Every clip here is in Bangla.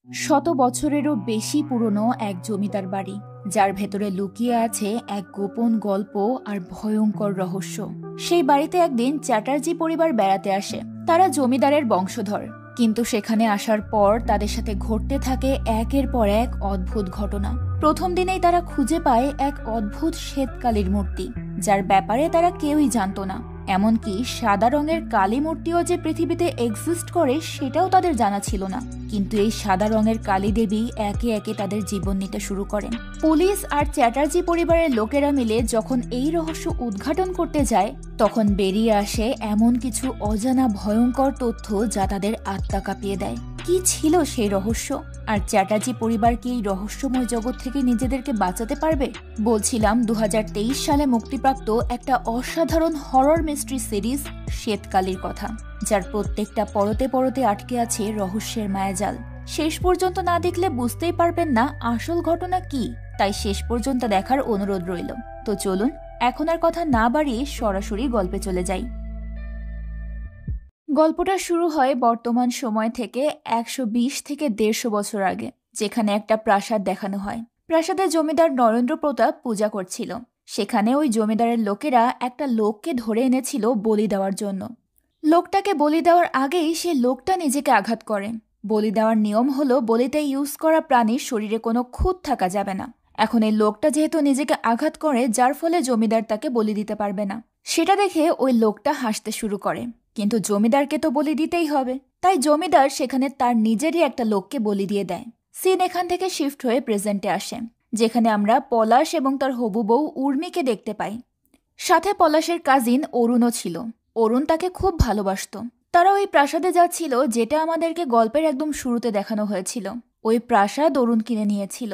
শত বছরেরও বেশি পুরনো এক জমিদার বাড়ি, যার ভেতরে লুকিয়ে আছে এক গোপন গল্প আর ভয়ঙ্কর রহস্য। সেই বাড়িতে একদিন চ্যাটার্জি পরিবার বেড়াতে আসে। তারা জমিদারের বংশধর, কিন্তু সেখানে আসার পর তাদের সাথে ঘটতে থাকে একের পর এক অদ্ভুত ঘটনা। প্রথম দিনেই তারা খুঁজে পায় এক অদ্ভুত শ্বেতকালীর মূর্তি, যার ব্যাপারে তারা কেউই জানত না। এমনকি সাদা রঙের কালী মূর্তিও যে পৃথিবীতে এক্সিস্ট করে সেটাও তাদের জানা ছিল না। কিন্তু এই সাদা রঙের কালী দেবী একে একে তাদের জীবন নিতে শুরু করেন। পুলিশ আর চ্যাটার্জি পরিবারের লোকেরা মিলে যখন এই রহস্য উদ্ঘাটন করতে যায়, তখন বেরিয়ে আসে এমন কিছু অজানা ভয়ঙ্কর তথ্য যা তাদের আত্মা কাঁপিয়ে দেয়। কি ছিল সেই রহস্য? আর চ্যাটার্জি পরিবার কি এই রহস্যময় জগৎ থেকে নিজেদেরকে বাঁচাতে পারবে? বলছিলাম 2023 সালে মুক্তিপ্রাপ্ত একটা অসাধারণ হরর মিস্ট্রি সিরিজ শ্বেতকালীর কথা, যার প্রত্যেকটা পরতে পরতে আটকে আছে রহস্যের মায়াজাল। শেষ পর্যন্ত না দেখলে বুঝতেই পারবেন না আসল ঘটনা কি, তাই শেষ পর্যন্ত দেখার অনুরোধ রইল। তো চলুন এখন আর কথা না বাড়িয়ে সরাসরি গল্পে চলে যাই। গল্পটা শুরু হয় বর্তমান সময় থেকে 120 থেকে 150 বছর আগে, যেখানে একটা প্রাসাদ দেখানো হয়। প্রাসাদে জমিদার নরেন্দ্র প্রতাপ পূজা করছিল। সেখানে ওই জমিদারের লোকেরা একটা লোককে ধরে এনেছিল বলি দেওয়ার জন্য। লোকটাকে বলি দেওয়ার আগেই সে লোকটা নিজেকে আঘাত করে। বলি দেওয়ার নিয়ম হলো বলিতে ইউজ করা প্রাণীর শরীরে কোনো খুঁত থাকা যাবে না। এখন এই লোকটা যেহেতু নিজেকে আঘাত করে, যার ফলে জমিদার তাকে বলি দিতে পারবে না। সেটা দেখে ওই লোকটা হাসতে শুরু করে, কিন্তু জমিদারকে তো বলি দিতেই হবে। তাই জমিদার সেখানে তার নিজেরই একটা লোককে বলি দিয়ে দেয়। সিন এখান থেকে শিফট হয়ে প্রেজেন্টে আসে, যেখানে আমরা পলাশ এবং তার হবু বউ উর্মিকে দেখতে পাই। সাথে পলাশের কাজিন অরুণও ছিল। অরুণ তাকে খুব ভালোবাসত। তারা ওই প্রাসাদে যাচ্ছিল, যেটা আমাদেরকে গল্পের একদম শুরুতে দেখানো হয়েছিল। ওই প্রাসাদ অরুণ কিনে নিয়েছিল।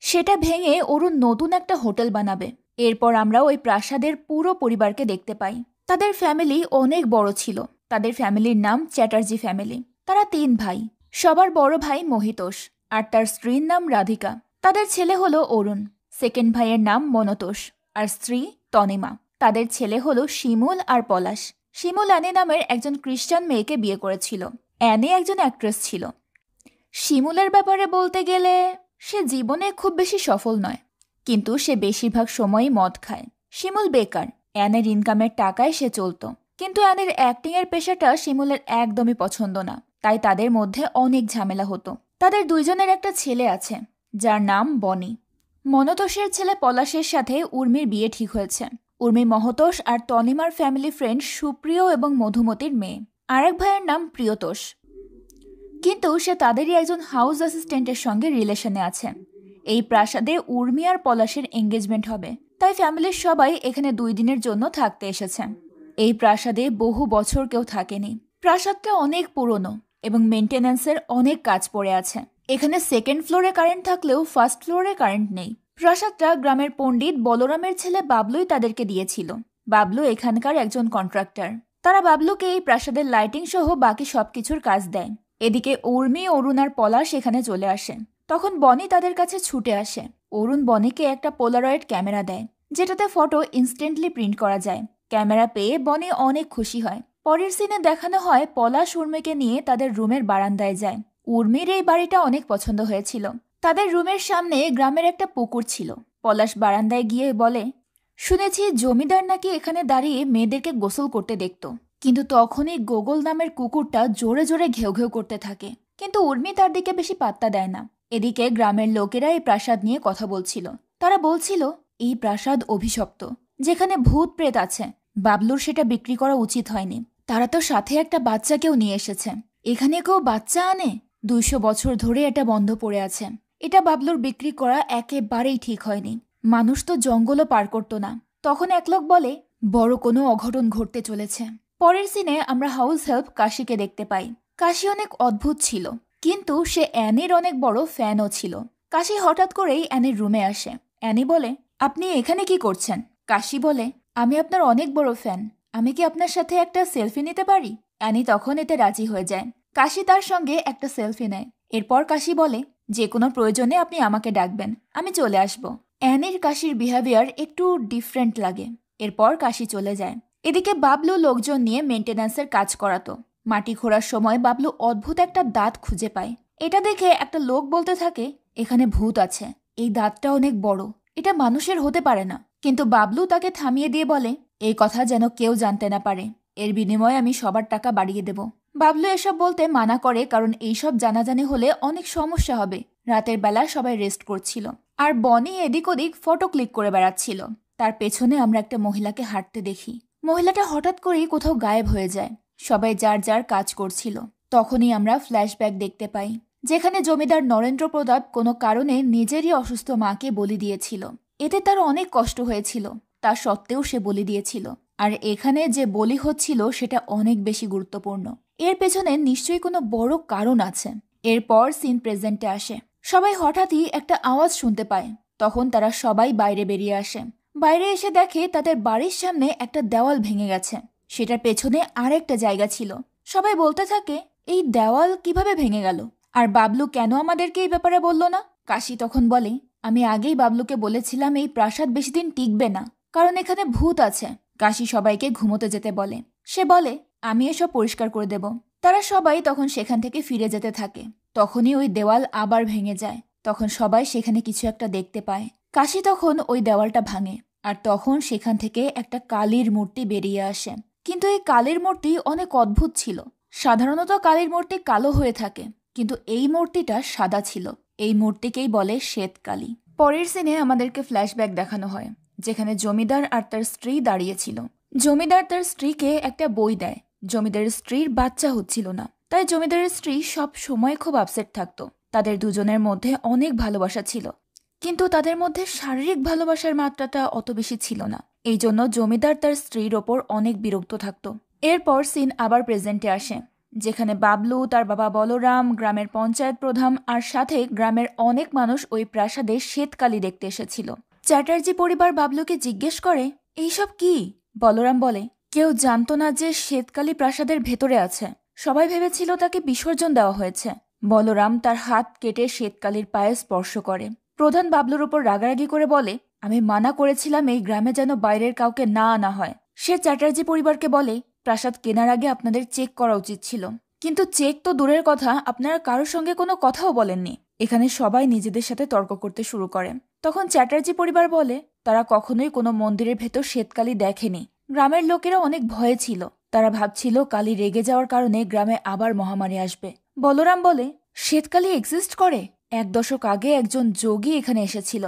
সেটা ভেঙে অরুণ নতুন একটা হোটেল বানাবে। এরপর আমরা ওই প্রাসাদের পুরো পরিবারকে দেখতে পাই। তাদের ফ্যামিলি অনেক বড় ছিল। তাদের ফ্যামিলির নাম চ্যাটার্জি ফ্যামিলি। তারা 3 ভাই। সবার বড় ভাই মহিতোষ আর তার স্ত্রীর নাম রাধিকা। তাদের ছেলে হলো অরুণ। সেকেন্ড ভাইয়ের নাম মনতোষ আর স্ত্রী তনিমা। তাদের ছেলে হলো শিমুল আর পলাশ। শিমুল অ্যানি নামের একজন খ্রিস্টান মেয়েকে বিয়ে করেছিল। অ্যানি একজন অ্যাক্ট্রেস ছিল। শিমুলের ব্যাপারে বলতে গেলে সে জীবনে খুব বেশি সফল নয়, কিন্তু সে বেশিরভাগ সময়ই মদ খায়। শিমুল বেকার। অ্যানের ইনকামের টাকায় সে চলত, কিন্তু অ্যানের অ্যাক্টিংয়ের পেশাটা শিমুলের একদমই পছন্দ না। তাই তাদের মধ্যে অনেক ঝামেলা হতো। তাদের দুইজনের একটা ছেলে আছে, যার নাম বনি। মনতোষের ছেলে পলাশের সাথে উর্মির বিয়ে ঠিক হয়েছে। উর্মি মহতোষ আর তনিমার ফ্যামিলি ফ্রেন্ড সুপ্রিয় এবং মধুমতির মেয়ে। আরেক ভাইয়ের নাম প্রিয়তোষ, কিন্তু সে তাদেরই একজন হাউস অ্যাসিস্ট্যান্টের সঙ্গে রিলেশনে আছে। এই প্রাসাদে উর্মি আর পলাশের এঙ্গেজমেন্ট হবে, তাই ফ্যামিলির সবাই এখানে 2 দিনের জন্য থাকতে এসেছে। এই প্রাসাদে বহু বছর কেউ থাকেনি। প্রাসাদটা অনেক পুরনো এবং মেনটেন্যান্সের অনেক কাজ পড়ে আছে। এখানে সেকেন্ড ফ্লোরে কারেন্ট থাকলেও ফার্স্ট ফ্লোরে কারেন্ট নেই। প্রাসাদটা গ্রামের পণ্ডিত বলরামের ছেলে বাবলুই তাদেরকে দিয়েছিল। বাবলু এখানকার একজন কন্ট্রাক্টর। তারা বাবলুকে এই প্রাসাদের লাইটিং সহ বাকি সবকিছুর কাজ দেয়। এদিকে উর্মি, অরুণ আর পলাশ এখানে চলে আসে। তখন বনি তাদের কাছে ছুটে আসে। অরুণ বনিকে একটা পোলারয়েড ক্যামেরা দেয়, যেটাতে ফটো ইনস্ট্যান্টলি প্রিন্ট করা যায়। ক্যামেরা পেয়ে বনি অনেক খুশি হয়। পরের সিনে দেখানো হয় পলাশ উর্মিকে নিয়ে তাদের রুমের বারান্দায় যায়। উর্মির এই বাড়িটা অনেক পছন্দ হয়েছিল। তাদের রুমের সামনে গ্রামের একটা পুকুর ছিল। পলাশ বারান্দায় গিয়ে বলে, শুনেছি জমিদার নাকি এখানে দাঁড়িয়ে মেয়েদেরকে গোসল করতে দেখত। কিন্তু তখনই গোগল নামের কুকুরটা জোরে জোরে ঘেউ ঘেউ করতে থাকে, কিন্তু উর্মি তার দিকে বেশি পাত্তা দেয় না। এদিকে গ্রামের লোকেরা এই প্রাসাদ নিয়ে কথা বলছিল। তারা বলছিল এই প্রাসাদ অভিশপ্ত, যেখানে ভূত প্রেত আছে। বাবলুর সেটা বিক্রি করা উচিত হয়নি। তারা তো সাথে একটা বাচ্চাকেও নিয়ে এসেছে। এখানে কেউ বাচ্চা আনে? 200 বছর ধরে এটা বন্ধ পড়ে আছে। এটা বাবলুর বিক্রি করা একেবারেই ঠিক হয়নি। মানুষ তো জঙ্গলও পার করতো না। তখন এক লোক বলে, বড় কোনো অঘটন ঘটতে চলেছে। পরের সিনে আমরা হাউস হেল্প কাশিকে দেখতে পাই। কাশি অনেক অদ্ভুত ছিল, কিন্তু সে অ্যানির অনেক বড় ফ্যানও ছিল। কাশি হঠাৎ করেই অ্যানির রুমে আসে। অ্যানি বলে, আপনি এখানে কি করছেন? কাশি বলে, আমি আপনার অনেক বড় ফ্যান। আমি কি আপনার সাথে একটা সেলফি নিতে পারি? অ্যানি তখন এতে রাজি হয়ে যায়। কাশি তার সঙ্গে একটা সেলফি নেয়। এরপর কাশি বলে, যে কোনো প্রয়োজনে আপনি আমাকে ডাকবেন, আমি চলে আসব। অ্যানির কাশির বিহেভিয়ার একটু ডিফারেন্ট লাগে। এরপর কাশি চলে যায়। এদিকে বাবলু লোকজন নিয়ে মেনটেন্যান্সের কাজ করাতো। মাটি খোঁড়ার সময় বাবলু অদ্ভুত একটা দাঁত খুঁজে পায়। এটা দেখে একটা লোক বলতে থাকে, এখানে ভূত আছে, এই দাঁতটা অনেক বড়, এটা মানুষের হতে পারে না। কিন্তু বাবলু তাকে থামিয়ে দিয়ে বলে, এই কথা যেন কেউ জানতে না পারে, এর বিনিময়ে আমি সবার টাকা বাড়িয়ে দেব। বাবলু এসব বলতে মানা করে, কারণ এইসব জানাজানি হলে অনেক সমস্যা হবে। রাতের বেলা সবাই রেস্ট করছিল, আর বনি এদিক ওদিক ফটো ক্লিক করে বেড়াচ্ছিল। তার পেছনে আমরা একটা মহিলাকে হাঁটতে দেখি। মহিলাটা হঠাৎ করেই কোথাও গায়েব হয়ে যায়। সবাই যার যার কাজ করছিল। তখনই আমরা ফ্ল্যাশব্যাক দেখতে পাই, যেখানে জমিদার নরেন্দ্র প্রতাপ কোনো কারণে নিজেরই অসুস্থ মাকে বলি দিয়েছিল। এতে তার অনেক কষ্ট হয়েছিল, তা সত্ত্বেও সে বলি দিয়েছিল। আর এখানে যে বলি হচ্ছিল সেটা অনেক বেশি গুরুত্বপূর্ণ। এর পেছনে নিশ্চয়ই কোনো বড় কারণ আছে। এরপর সিন প্রেজেন্টে আসে। সবাই হঠাৎই একটা আওয়াজ শুনতে পায়। তখন তারা সবাই বাইরে বেরিয়ে আসে। বাইরে এসে দেখে তাদের বাড়ির সামনে একটা দেওয়াল ভেঙে গেছে। সেটার পেছনে আরেকটা জায়গা ছিল। সবাই বলতে থাকে, এই দেওয়াল কিভাবে ভেঙে গেল? আর বাবলু কেন আমাদেরকে এই ব্যাপারে বলল না? কাশি তখন বলে, আমি আগেই বাবলুকে বলেছিলাম এই প্রাসাদ বেশি দিন টিকবে না, কারণ এখানে ভূত আছে। কাশি সবাইকে ঘুমোতে যেতে বলে। সে বলে, আমি এসব পরিষ্কার করে দেব। তারা সবাই তখন সেখান থেকে ফিরে যেতে থাকে। তখনই ওই দেওয়াল আবার ভেঙে যায়। তখন সবাই সেখানে কিছু একটা দেখতে পায়। কাশি তখন ওই দেওয়ালটা ভাঙে, আর তখন সেখান থেকে একটা কালীর মূর্তি বেরিয়ে আসে। কিন্তু এই কালীর মূর্তি অনেক অদ্ভুত ছিল। সাধারণত কালীর মূর্তি কালো হয়ে থাকে, কিন্তু এই মূর্তিটা সাদা ছিল। এই মূর্তিকেই বলে শ্বেতকালী। পরের সিনে আমাদেরকে ফ্ল্যাশব্যাক দেখানো হয়, যেখানে জমিদার আর তার স্ত্রী দাঁড়িয়েছিল। জমিদার তার স্ত্রীকে একটা বই দেয়। জমিদারের স্ত্রীর বাচ্চা হচ্ছিল না, তাই জমিদারের স্ত্রী সব সময় খুব আপসেট থাকতো। তাদের দুজনের মধ্যে অনেক ভালোবাসা ছিল, কিন্তু তাদের মধ্যে শারীরিক ভালোবাসার মাত্রাটা অত বেশি ছিল না। এই জন্য জমিদার তার স্ত্রীর ওপর অনেক বিরক্ত থাকত। এরপর সিন আবার প্রেজেন্টে আসে, যেখানে বাবলু, তার বাবা বলরাম, গ্রামের পঞ্চায়েত প্রধান আর সাথে গ্রামের অনেক মানুষ ওই প্রাসাদে শ্বেতকালী দেখতে এসেছিল। চ্যাটার্জি পরিবার বাবলুকে জিজ্ঞেস করে, এইসব কি? বলরাম বলে, কেউ জানতো না যে শ্বেতকালী প্রাসাদের ভেতরে আছে। সবাই ভেবেছিল তাকে বিসর্জন দেওয়া হয়েছে। বলরাম তার হাত কেটে শ্বেতকালীর পায়ে স্পর্শ করে। প্রধান বাবলুর উপর রাগারাগি করে বলে, আমি মানা করেছিলাম এই গ্রামে যেন বাইরের কাউকে না আনা হয়। সে চ্যাটার্জি পরিবারকে বলে, প্রাসাদ কেনার আগে আপনাদের চেক করা উচিত ছিল। কিন্তু চেক তো দূরের কথা, আপনারা কারোর সঙ্গে কোনো কথাও বলেননি। এখানে সবাই নিজেদের সাথে তর্ক করতে শুরু করে। তখন চ্যাটার্জি পরিবার বলে, তারা কখনোই কোনো মন্দিরের ভেতর শ্বেতকালী দেখেনি। গ্রামের লোকেরা অনেক ভয়ে ছিল। তারা ভাবছিল কালী রেগে যাওয়ার কারণে গ্রামে আবার মহামারী আসবে। বলরাম বলে, শ্বেতকালী এক্সিস্ট করে। 1 দশক আগে একজন যোগী এখানে এসেছিল।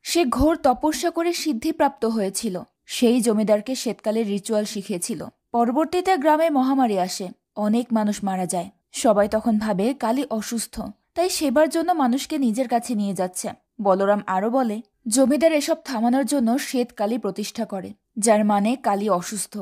সে ঘোর তপস্যা করে সিদ্ধিপ্রাপ্ত হয়েছিল। সেই জমিদারকে শ্বেতকালীর রিচুয়াল শিখিয়েছিল। পরবর্তীতে গ্রামে মহামারী আসে, অনেক মানুষ মারা যায়। সবাই তখন ভাবে কালী অসুস্থ, তাই সেবার জন্য মানুষকে নিজের কাছে নিয়ে যাচ্ছে। বলরাম আরও বলে, জমিদার এসব থামানোর জন্য শ্বেতকালী প্রতিষ্ঠা করে, যার মানে কালী অসুস্থ।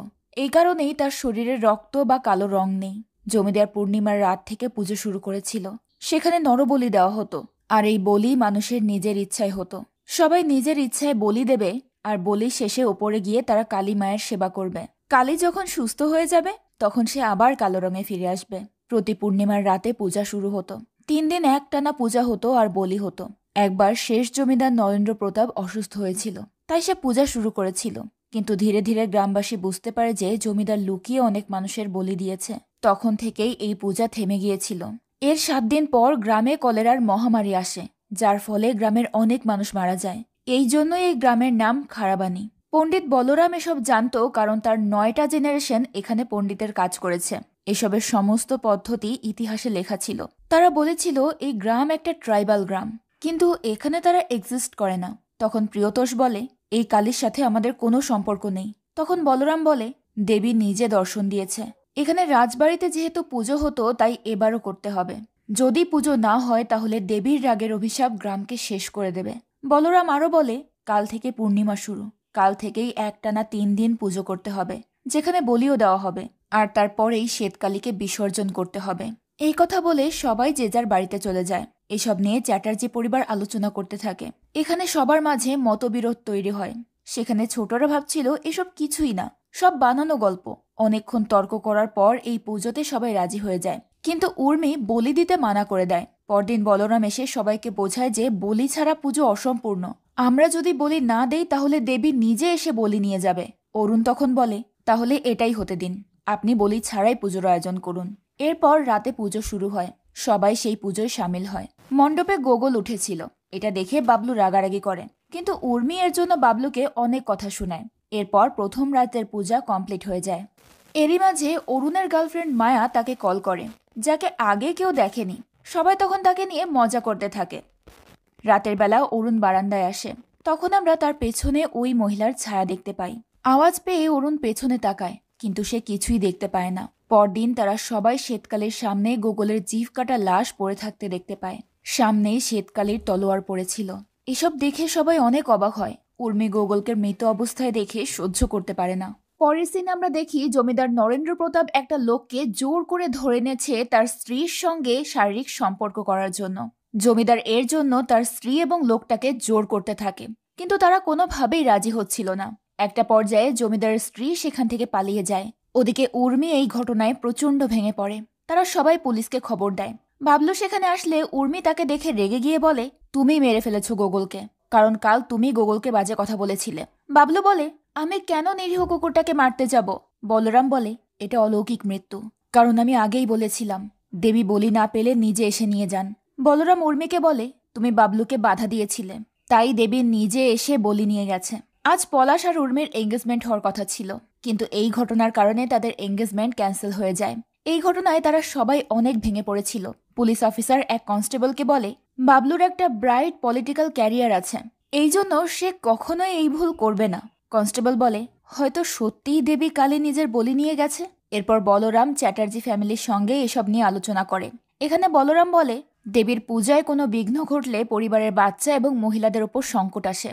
এই কারণেই তার শরীরে রক্ত বা কালো রং নেই। জমিদার পূর্ণিমার রাত থেকে পুজো শুরু করেছিল। সেখানে নরবলি দেওয়া হতো, আর এই বলি মানুষের নিজের ইচ্ছায় হতো। সবাই নিজের ইচ্ছায় বলি দেবে, আর বলি শেষে ওপরে গিয়ে তারা কালী মায়ের সেবা করবে। কালী যখন সুস্থ হয়ে যাবে, তখন সে আবার কালো রঙে ফিরে আসবে। প্রতি পূর্ণিমার রাতে পূজা শুরু হতো। 3 দিন একটানা পূজা হতো আর বলি হতো। একবার শেষ জমিদার নরেন্দ্র প্রতাপ অসুস্থ হয়েছিল, তাই সে পূজা শুরু করেছিল। কিন্তু ধীরে ধীরে গ্রামবাসী বুঝতে পারে যে জমিদার লুকিয়ে অনেক মানুষের বলি দিয়েছে। তখন থেকেই এই পূজা থেমে গিয়েছিল। এর 7 দিন পর গ্রামে কলেরার মহামারী আসে, যার ফলে গ্রামের অনেক মানুষ মারা যায়। এই জন্যই এই গ্রামের নাম খারাবানি। পণ্ডিত বলরাম এসব জানত, কারণ তার 9টা জেনারেশন এখানে পণ্ডিতের কাজ করেছে। এসবের সমস্ত পদ্ধতি ইতিহাসে লেখা ছিল। তারা বলেছিল এই গ্রাম একটা ট্রাইবাল গ্রাম, কিন্তু এখানে তারা এক্সিস্ট করে না। তখন প্রিয়তোষ বলে, এই কালীর সাথে আমাদের কোনো সম্পর্ক নেই। তখন বলরাম বলে, দেবী নিজে দর্শন দিয়েছে। এখানে রাজবাড়িতে যেহেতু পুজো হতো, তাই এবারও করতে হবে। যদি পুজো না হয় তাহলে দেবীর রাগের অভিশাপ গ্রামকে শেষ করে দেবে। বলরাম আরও বলে, কাল থেকে পূর্ণিমা শুরু। কাল থেকেই একটানা 3 দিন পুজো করতে হবে, যেখানে বলিও দেওয়া হবে, আর তারপরেই শ্বেতকালীকে বিসর্জন করতে হবে। এই কথা বলে সবাই যে যার বাড়িতে চলে যায়। এসব নিয়ে চ্যাটার্জি পরিবার আলোচনা করতে থাকে। এখানে সবার মাঝে মতবিরোধ তৈরি হয়। সেখানে ছোটরা ভাবছিল এসব কিছুই না, সব বানানো গল্প। অনেকক্ষণ তর্ক করার পর এই পুজোতে সবাই রাজি হয়ে যায়, কিন্তু উর্মি বলি দিতে মানা করে দেয়। পরদিন বলরাম এসে সবাইকে বোঝায় যে বলি ছাড়া পুজো অসম্পূর্ণ। আমরা যদি বলি না দেই তাহলে দেবী নিজে এসে বলি নিয়ে যাবে। অরুণ তখন বলে, তাহলে এটাই হতে দিন, আপনি বলি ছাড়াই পুজোর আয়োজন করুন। এরপর রাতে পুজো শুরু হয়। সবাই সেই পুজোয় সামিল হয়। মণ্ডপে গোগল উঠেছিল, এটা দেখে বাবলু রাগারাগি করে, কিন্তু উর্মি এর জন্য বাবলুকে অনেক কথা শোনায়। এরপর প্রথম রাতের পূজা কমপ্লিট হয়ে যায়। এরই মাঝে অরুণের গার্লফ্রেন্ড মায়া তাকে কল করে, যাকে আগে কেউ দেখেনি। সবাই তখন তাকে নিয়ে মজা করতে থাকে। রাতের বেলা অরুণ বারান্দায় আসে, তখন আমরা তার পেছনে ওই মহিলার ছায়া দেখতে পাই। আওয়াজ পেয়ে অরুণ পেছনে তাকায়, কিন্তু সে কিছুই দেখতে পায় না। পরদিন তারা সবাই শ্বেতকালীর সামনে গোগলের জিভ কাটা লাশ পড়ে থাকতে দেখতে পায়। সামনেই শ্বেতকালীর তলোয়ার পড়েছিল। এসব দেখে সবাই অনেক অবাক হয়। উর্মি গোগলকে মৃত অবস্থায় দেখে সহ্য করতে পারে না। পরের দিন আমরা দেখি জমিদার নরেন্দ্র প্রতাপ একটা লোককে জোর করে ধরে এনেছে তার স্ত্রীর সঙ্গে শারীরিক সম্পর্ক করার জন্য। জমিদার এর জন্য তার স্ত্রী এবং লোকটাকে জোর করতে থাকে, কিন্তু তারা কোনোভাবেই রাজি হচ্ছিল না। একটা পর্যায়ে জমিদারের স্ত্রী সেখান থেকে পালিয়ে যায়। ওদিকে উর্মি এই ঘটনায় প্রচণ্ড ভেঙে পড়ে। তারা সবাই পুলিশকে খবর দেয়। বাবলু সেখানে আসলে উর্মি তাকে দেখে রেগে গিয়ে বলে, তুমি মেরে ফেলেছ গোগলকে, কারণ কাল তুমি গোগলকে বাজে কথা বলেছিলে। বাবলু বলে, আমি কেন নিরীহ কুকুরটাকে মারতে যাব? বলরাম বলে, এটা অলৌকিক মৃত্যু, কারণ আমি আগেই বলেছিলাম দেবী বলি না পেলে নিজে এসে নিয়ে যান। বলরাম উর্মিকে বলে, তুমি বাবলুকে বাধা দিয়েছিলে, তাই দেবী নিজে এসে বলি নিয়ে গেছে। আজ পলাশ আর উর্মির এঙ্গেজমেন্ট হওয়ার কথা ছিল, কিন্তু এই ঘটনার কারণে তাদের এঙ্গেজমেন্ট ক্যান্সেল হয়ে যায়। এই ঘটনায় তারা সবাই অনেক ভেঙে পড়েছিল। পুলিশ অফিসার এক কনস্টেবলকে বলে, বাবলুর একটা ব্রাইট পলিটিক্যাল ক্যারিয়ার আছে, এই জন্য সে কখনোই এই ভুল করবে না। কনস্টেবল বলে, হয়তো সত্যিই দেবী কালী নিজের বলি নিয়ে গেছে। এরপর বলরাম চ্যাটার্জি ফ্যামিলির সঙ্গে এসব নিয়ে আলোচনা করে। এখানে বলরাম বলে, দেবীর পূজায় কোনো বিঘ্ন ঘটলে পরিবারের বাচ্চা এবং মহিলাদের ওপর সংকট আসে,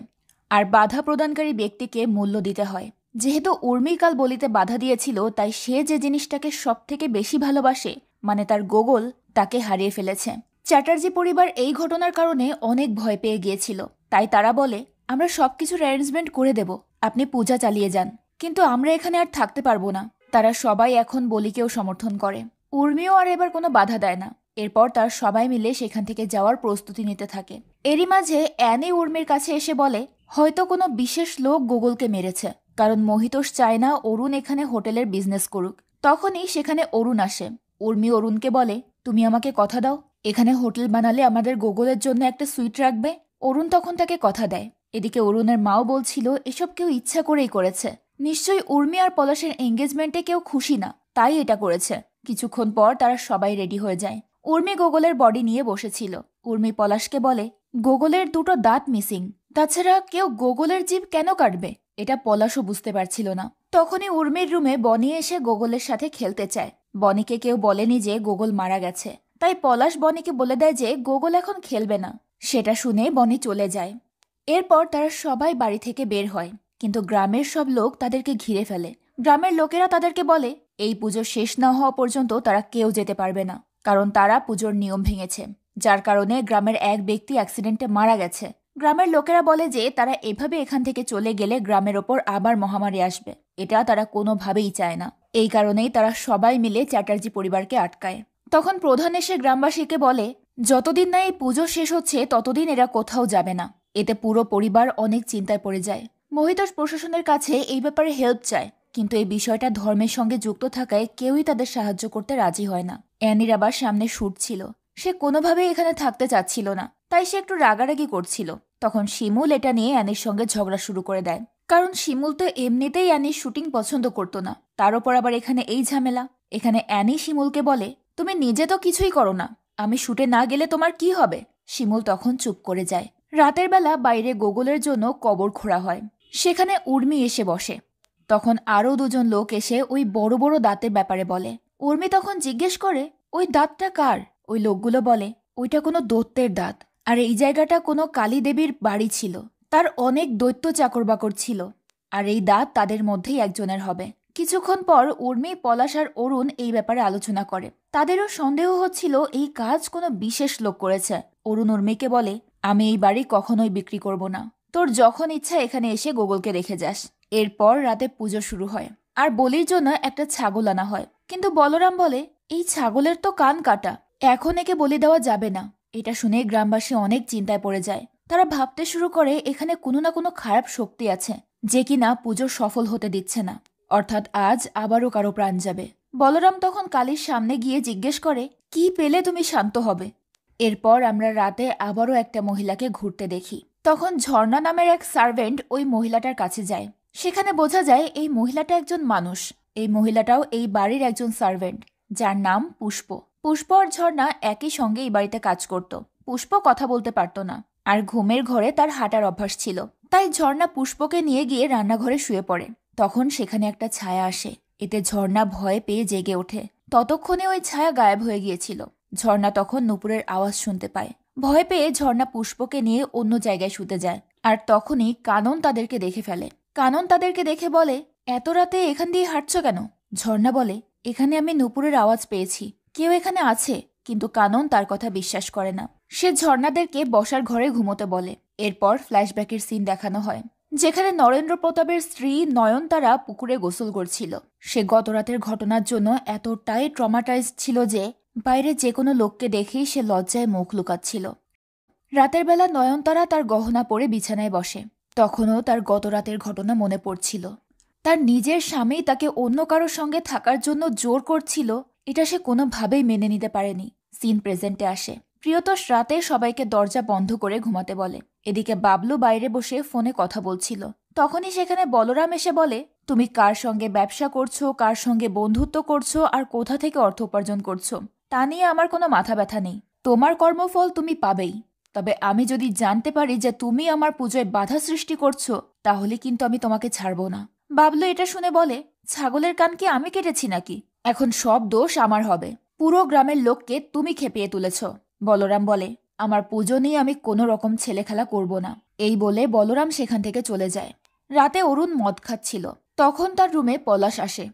আর বাধা প্রদানকারী ব্যক্তিকে মূল্য দিতে হয়। যেহেতু উর্মি কাল বলিতে বাধা দিয়েছিল, তাই সে যে জিনিসটাকে সব থেকে বেশি ভালোবাসে, মানে তার গোগল, তাকে হারিয়ে ফেলেছে। চ্যাটার্জি পরিবার এই ঘটনার কারণে অনেক ভয় পেয়ে গিয়েছিল, তাই তারা বলে, আমরা সবকিছুর অ্যারেঞ্জমেন্ট করে দেব, আপনি পূজা চালিয়ে যান, কিন্তু আমরা এখানে আর থাকতে পারবো না। তারা সবাই এখন বলিকেও সমর্থন করে। উর্মিও আর এবার কোনো বাধা দেয় না। এরপর তার সবাই মিলে সেখান থেকে যাওয়ার প্রস্তুতি নিতে থাকে। এরই মাঝে অ্যানি উর্মির কাছে এসে বলে, হয়তো কোনো বিশেষ লোক গোগলকে মেরেছে, কারণ মহিতোষ চায় না অরুণ এখানে হোটেলের বিজনেস করুক। তখনই সেখানে অরুণ আসে। উর্মি অরুণকে বলে, তুমি আমাকে কথা দাও, এখানে হোটেল বানালে আমাদের গোগলের জন্য একটা সুইট রাখবে। অরুণ তখন তাকে কথা দেয়। এদিকে অরুণের মাও বলছিল, এসব কেউ ইচ্ছা করেই করেছে, নিশ্চয়ই উর্মি আর পলাশের এঙ্গেজমেন্টে কেউ খুশি না, তাই এটা করেছে। কিছুক্ষণ পর তারা সবাই রেডি হয়ে যায়। উর্মি গোগলের বডি নিয়ে বসেছিল। উর্মি পলাশকে বলে, গোগলের দুটো দাঁত মিসিং, তাছাড়া কেউ গোগলের জিভ কেন কাটবে? এটা পলাশও বুঝতে পারছিল না। তখনই উর্মির রুমে বনি এসে গোগলের সাথে খেলতে চায়। বনিকে কেউ বলেনি যে গোগল মারা গেছে, তাই পলাশ বনিকে বলে দেয় যে গোগল এখন খেলবে না। সেটা শুনে বনি চলে যায়। এরপর তারা সবাই বাড়ি থেকে বের হয়, কিন্তু গ্রামের সব লোক তাদেরকে ঘিরে ফেলে। গ্রামের লোকেরা তাদেরকে বলে, এই পুজো শেষ না হওয়া পর্যন্ত তারা কেউ যেতে পারবে না, কারণ তারা পুজোর নিয়ম ভেঙেছে, যার কারণে গ্রামের এক ব্যক্তি অ্যাক্সিডেন্টে মারা গেছে। গ্রামের লোকেরা বলে যে তারা এভাবে এখান থেকে চলে গেলে গ্রামের ওপর আবার মহামারী আসবে, এটা তারা কোনোভাবেই চায় না। এই কারণেই তারা সবাই মিলে চ্যাটার্জি পরিবারকে আটকায়। তখন প্রধান এসে গ্রামবাসীকে বলে, যতদিন না এই পুজো শেষ হচ্ছে ততদিন এরা কোথাও যাবে না। এতে পুরো পরিবার অনেক চিন্তায় পড়ে যায়। মহিতোষ প্রশাসনের কাছে এই ব্যাপারে হেল্প চায়, কিন্তু এই বিষয়টা ধর্মের সঙ্গে যুক্ত থাকায় কেউই তাদের সাহায্য করতে রাজি হয় না। অ্যানির আবার সামনে শুট ছিল, সে কোনোভাবেই এখানে থাকতে চাচ্ছিল না, তাই সে একটু রাগারাগি করছিল। তখন শিমুল এটা নিয়ে অ্যানির সঙ্গে ঝগড়া শুরু করে দেয়, কারণ শিমুল তো এমনিতেই অ্যানির শুটিং পছন্দ করতো না, তার উপর আবার এখানে এই ঝামেলা। এখানে অ্যানি শিমুলকে বলে, তুমি নিজে তো কিছুই করো না, আমি শুটে না গেলে তোমার কি হবে? শিমুল তখন চুপ করে যায়। রাতের বেলা বাইরে গোগলের জন্য কবর খোঁড়া হয়। সেখানে উর্মি এসে বসে। তখন আরও দুজন লোক এসে ওই বড় বড় দাঁতের ব্যাপারে বলে। উর্মি তখন জিজ্ঞেস করে, ওই দাঁতটা কার? ওই লোকগুলো বলে, ওইটা কোনো দৈত্যের দাঁত, আর এই জায়গাটা কোনো কালী দেবীর বাড়ি ছিল, তার অনেক দৈত্য চাকর বাকর ছিল, আর এই দাঁত তাদের মধ্যেই একজনের হবে। কিছুক্ষণ পর উর্মি, পলাশ আর অরুণ এই ব্যাপারে আলোচনা করে। তাদেরও সন্দেহ হচ্ছিল এই কাজ কোনো বিশেষ লোক করেছে। অরুণ উর্মিকে বলে, আমি এই বাড়ি কখনোই বিক্রি করব না, তোর যখন ইচ্ছা এখানে এসে গোগলকে রেখে যাস। এরপর রাতে পুজো শুরু হয়, আর বলির জন্য একটা ছাগল আনা হয়। কিন্তু বলরাম বলে, এই ছাগলের তো কান কাটা, এখন একে বলি দেওয়া যাবে না। এটা শুনে গ্রামবাসী অনেক চিন্তায় পড়ে যায়। তারা ভাবতে শুরু করে এখানে কোনো না কোনো খারাপ শক্তি আছে, যে কিনা পুজো সফল হতে দিচ্ছে না, অর্থাৎ আজ আবারও কারো প্রাণ যাবে। বলরাম তখন কালীর সামনে গিয়ে জিজ্ঞেস করে, কি পেলে তুমি শান্ত হবে? এরপর আমরা রাতে আবারও একটা মহিলাকে ঘুরতে দেখি। তখন ঝর্ণা নামের এক সার্ভেন্ট ওই মহিলাটার কাছে যায়। সেখানে বোঝা যায় এই মহিলাটা একজন মানুষ। এই মহিলাটাও এই বাড়ির একজন সার্ভেন্ট, যার নাম পুষ্প। পুষ্প আর ঝর্ণা একই সঙ্গে এই বাড়িতে কাজ করত। পুষ্প কথা বলতে পারত না, আর ঘুমের ঘরে তার হাঁটার অভ্যাস ছিল। তাই ঝর্ণা পুষ্পকে নিয়ে গিয়ে রান্নাঘরে শুয়ে পড়ে। তখন সেখানে একটা ছায়া আসে। এতে ঝর্ণা ভয় পেয়ে জেগে ওঠে। ততক্ষণে ওই ছায়া গায়েব হয়ে গিয়েছিল। ঝর্ণা তখন নুপুরের আওয়াজ শুনতে পায়। ভয় পেয়ে ঝর্ণা পুষ্পকে নিয়ে অন্য জায়গায় শুতে যায়। আর তখনই কানন তাদেরকে দেখে ফেলে। কানন তাদেরকে দেখে বলে, এত রাতে এখান দিয়ে হাঁটছ কেন? ঝর্ণা বলে, এখানে আমি নুপুরের আওয়াজ পেয়েছি, কেউ এখানে আছে। কিন্তু কানন তার কথা বিশ্বাস করে না। সে ঝর্ণাদেরকে বসার ঘরে ঘুমোতে বলে। এরপর ফ্ল্যাশব্যাকের সিন দেখানো হয়, যেখানে নরেন্দ্র প্রতাপের স্ত্রী নয়নতারা পুকুরে গোসল করছিল। সে গতরাতের ঘটনার জন্য এতটাই ট্রমাটাইজড ছিল যে বাইরে যে কোনো লোককে দেখেই সে লজ্জায় মুখ লুকাচ্ছিল। রাতের বেলা নয়নতারা তার গহনা পরে বিছানায় বসে। তখনও তার গতরাতের ঘটনা মনে পড়ছিল। তার নিজের স্বামী তাকে অন্য কারোর সঙ্গে থাকার জন্য জোর করছিল, এটা সে কোনোভাবেই মেনে নিতে পারেনি। সিন প্রেজেন্টে আসে। প্রিয়তোষ রাতে সবাইকে দরজা বন্ধ করে ঘুমাতে বলে। এদিকে বাবলু বাইরে বসে ফোনে কথা বলছিল। তখনই সেখানে বলরাম এসে বলে, তুমি কার সঙ্গে ব্যবসা করছো, কার সঙ্গে বন্ধুত্ব করছো, আর কোথা থেকে অর্থ উপার্জন করছো তা নিয়ে আমার কোনো মাথা ব্যথা নেই। তোমার কর্মফল তুমি পাবেই। তবে আমি যদি জানতে পারি যে তুমি আমার পুজোয় বাধা সৃষ্টি করছো, তাহলে কিন্তু আমি তোমাকে ছাড়বো না। বাবলু এটা শুনে বলে, ছাগলের কান কি আমি কেটেছি নাকি? এখন সব দোষ আমার হবে। পুরো গ্রামের লোককে তুমি খেপিয়ে তুলেছ। বলরাম বলে, আমার পুজো নিয়ে আমি কোনো রকম ছেলেখেলা করব না। এই বলে বলরাম সেখান থেকে চলে যায়। রাতে অরুণ মদ খাচ্ছিল। তখন তার রুমে পলাশ আসে।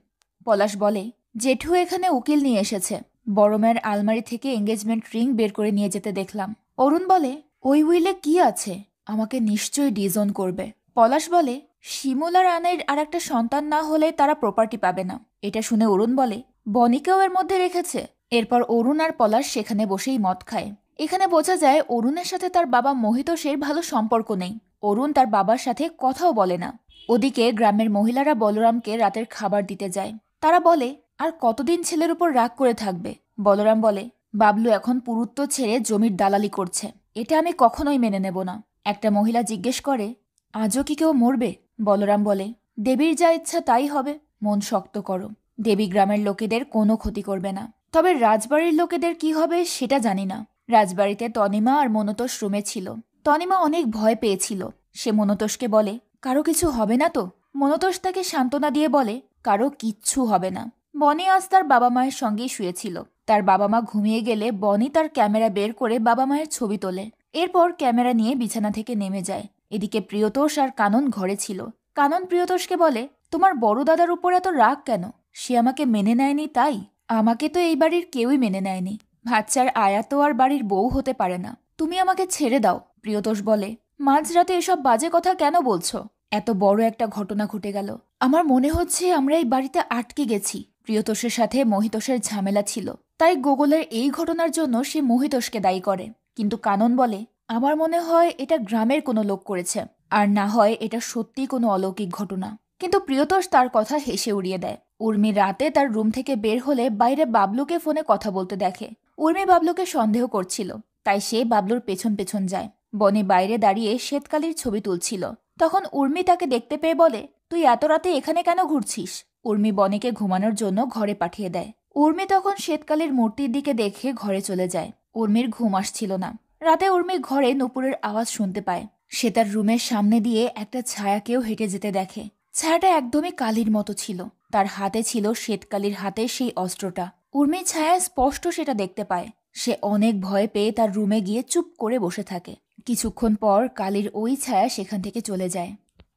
পলাশ বলে, জেঠু এখানে উকিল নিয়ে এসেছে। বড় মেয়ের আলমারি থেকে এঙ্গেজমেন্ট রিং বের করে নিয়ে যেতে দেখলাম। অরুণ বলে, ওই উইলে কি আছে? আমাকে নিশ্চয়ই ডিজোন করবে। পলাশ বলে, শিমুল আর আনের আর একটা সন্তান না হলে তারা প্রপার্টি পাবে না। এটা শুনে অরুণ বলে, বনিকেও এর মধ্যে রেখেছে। এরপর অরুণ আর পলাশ সেখানে বসেই মদ খায়। এখানে বোঝা যায় অরুণের সাথে তার বাবা মোহিতোষের ভালো সম্পর্ক নেই। অরুণ তার বাবার সাথে কথাও বলে না। ওদিকে গ্রামের মহিলারা বলরামকে রাতের খাবার দিতে যায়। তারা বলে, আর কতদিন ছেলের উপর রাগ করে থাকবে? বলরাম বলে, বাবলু এখন পুরুত্ব ছেড়ে জমির দালালি করছে, এটা আমি কখনোই মেনে নেব না। একটা মহিলা জিজ্ঞেস করে, আজও কি কেউ মরবে? বলরাম বলে, দেবীর যা ইচ্ছা তাই হবে, মন শক্ত করো। দেবী গ্রামের লোকেদের কোনো ক্ষতি করবে না। তবে রাজবাড়ির লোকেদের কি হবে সেটা জানি না। রাজবাড়িতে তনিমা আর মনতোষ রুমে ছিল। তনিমা অনেক ভয় পেয়েছিল। সে মনতোষকে বলে, কারো কিছু হবে না তো? মনতোষ তাকে সান্ত্বনা দিয়ে বলে, কারো কিচ্ছু হবে না। বনি আজ তার বাবা মায়ের সঙ্গেই শুয়েছিল। তার বাবা মা ঘুমিয়ে গেলে বনি তার ক্যামেরা বের করে বাবা মায়ের ছবি তোলে। এরপর ক্যামেরা নিয়ে বিছানা থেকে নেমে যায়। এদিকে প্রিয়তোষ আর কানন ঘরে ছিল। কানন প্রিয়তোষকে বলে, তোমার বড় দাদার উপর এত রাগ কেন? সে আমাকে মেনে নেয়নি তাই? আমাকে তো এই বাড়ির কেউই মেনে নেয়নি। বাচ্চার আয়া তো আর বাড়ির বউ হতে পারে না। তুমি আমাকে ছেড়ে দাও। প্রিয়তোষ বলে, মাঝরাতে এসব বাজে কথা কেন বলছো? এত বড় একটা ঘটনা ঘটে গেল। আমার মনে হচ্ছে আমরা এই বাড়িতে আটকে গেছি। প্রিয়তোষের সাথে মোহিতোষের ঝামেলা ছিল, তাই গোগলের এই ঘটনার জন্য সে মোহিতোষকে দায়ী করে। কিন্তু কানন বলে, আমার মনে হয় এটা গ্রামের কোনো লোক করেছে, আর না হয় এটা সত্যি কোনো অলৌকিক ঘটনা। কিন্তু প্রিয়তোষ তার কথা হেসে উড়িয়ে দেয়। উর্মি রাতে তার রুম থেকে বের হলে বাইরে বাবলুকে ফোনে কথা বলতে দেখে। উর্মি বাবলুকে সন্দেহ করছিল, তাই সে বাবলুর পেছন পেছন যায়। বনি বাইরে দাঁড়িয়ে শ্বেতকালীর ছবি তুলছিল। তখন উর্মি তাকে দেখতে পেয়ে বলে, তুই এত রাতে এখানে কেন ঘুরছিস? উর্মি বনিকে ঘুমানোর জন্য ঘরে পাঠিয়ে দেয়। উর্মি তখন শ্বেতকালীর মূর্তির দিকে দেখে ঘরে চলে যায়। উর্মির ঘুম আসছিল না। রাতে উর্মি ঘরে নুপুরের আওয়াজ শুনতে পায়। সে তার রুমের সামনে দিয়ে একটা ছায়াকেও হেঁটে যেতে দেখে। ছায়াটা একদমই কালীর মতো ছিল। তার হাতে ছিল শ্বেতকালীর হাতের সেই অস্ত্রটা। উর্মি ছায়া স্পষ্ট সেটা দেখতে পায়। সে অনেক ভয় পেয়ে তার রুমে গিয়ে চুপ করে বসে থাকে। কিছুক্ষণ পর কালীর ওই ছায়া সেখান থেকে চলে যায়।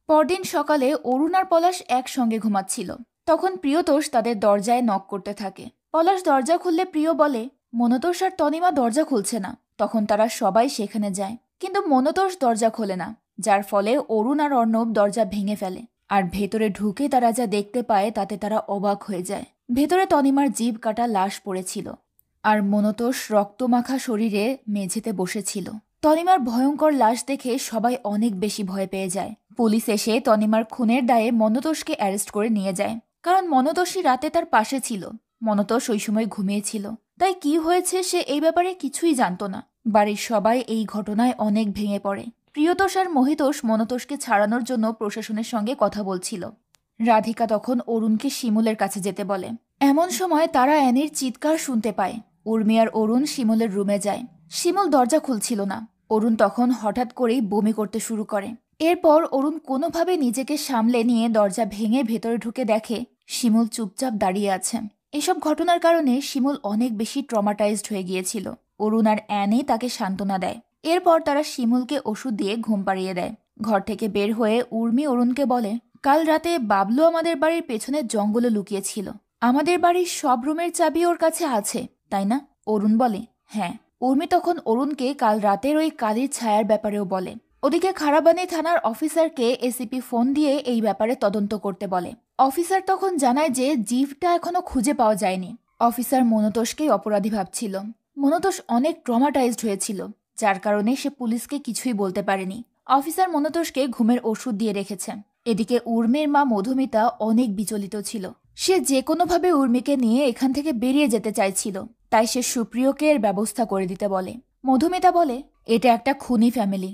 পরদিন সকালে অরুণ আর পলাশ একসঙ্গে ঘুমাচ্ছিল। তখন প্রিয়তোষ তাদের দরজায় নক করতে থাকে। পলাশ দরজা খুললে প্রিয় বলে, মনতোষ আর তনিমা দরজা খুলছে না। তখন তারা সবাই সেখানে যায়, কিন্তু মনতোষ দরজা খোলে না, যার ফলে অরুণ আর অর্ণব দরজা ভেঙে ফেলে। আর ভেতরে ঢুকে তারা যা দেখতে পায় তাতে তারা অবাক হয়ে যায়। ভেতরে তনিমার জিভ কাটা লাশ পড়েছিল, আর মনতোষ রক্তমাখা শরীরে মেঝেতে বসেছিল। তনিমার ভয়ঙ্কর লাশ দেখে সবাই অনেক বেশি ভয় পেয়ে যায়। পুলিশ এসে তনিমার খুনের দায়ে মনতোষকে অ্যারেস্ট করে নিয়ে যায়, কারণ মনতোষই রাতে তার পাশে ছিল। মনতোষ ওই সময় ঘুমিয়েছিল, তাই কি হয়েছে সে এই ব্যাপারে কিছুই জানত না। বাড়ির সবাই এই ঘটনায় অনেক ভেঙে পড়ে। প্রিয়তোষ আর মহিতোষ মনতোষকে ছাড়ানোর জন্য প্রশাসনের সঙ্গে কথা বলছিল। রাধিকা তখন অরুণকে শিমুলের কাছে যেতে বলে। এমন সময় তারা অ্যানির চিৎকার শুনতে পায়। উর্মি আর অরুণ শিমুলের রুমে যায়। শিমুল দরজা খুলছিল না। অরুণ তখন হঠাৎ করেই বমি করতে শুরু করে। এরপর অরুণ কোনোভাবে নিজেকে সামলে নিয়ে দরজা ভেঙে ভেতরে ঢুকে দেখে শিমুল চুপচাপ দাঁড়িয়ে আছে। এসব ঘটনার কারণে শিমুল অনেক বেশি ট্রমাটাইজড হয়ে গিয়েছিল। অরুণ আর অ্যানি তাকে সান্ত্বনা দেয়। এরপর তারা শিমুলকে ওষুধ দিয়ে ঘুম পাড়িয়ে দেয়। ঘর থেকে বের হয়ে উর্মি অরুণকে বলে, কাল রাতে বাবলু আমাদের বাড়ির পেছনের জঙ্গলে লুকিয়েছিল। আমাদের বাড়ির সব রুমের চাবি ওর কাছে আছে, তাই না? অরুণ বলে, হ্যাঁ। উর্মি তখন অরুণকে কাল রাতের ওই কালির ছায়ার ব্যাপারেও বলে। ওদিকে খারাবানি থানার অফিসারকে এসিপি ফোন দিয়ে এই ব্যাপারে তদন্ত করতে বলে। অফিসার তখন জানায় যে জিভটা এখনো খুঁজে পাওয়া যায়নি। অফিসার মনতোষকেই অপরাধী ভাবছিল। মনতোষ অনেক ট্রমাটাইজড হয়েছিল, যার কারণে সে পুলিশকে কিছুই বলতে পারেনি। অফিসার মনতোষকে ঘুমের ওষুধ দিয়ে রেখেছে। এদিকে উর্মির মা মধুমিতা অনেক বিচলিত ছিল। সে যে কোনোভাবে উর্মিকে নিয়ে এখান থেকে বেরিয়ে যেতে চাইছিল। তাই সে সুপ্রিয়কে এর ব্যবস্থা করে দিতে বলে। মধুমিতা বলে, এটা একটা খুনি ফ্যামিলি।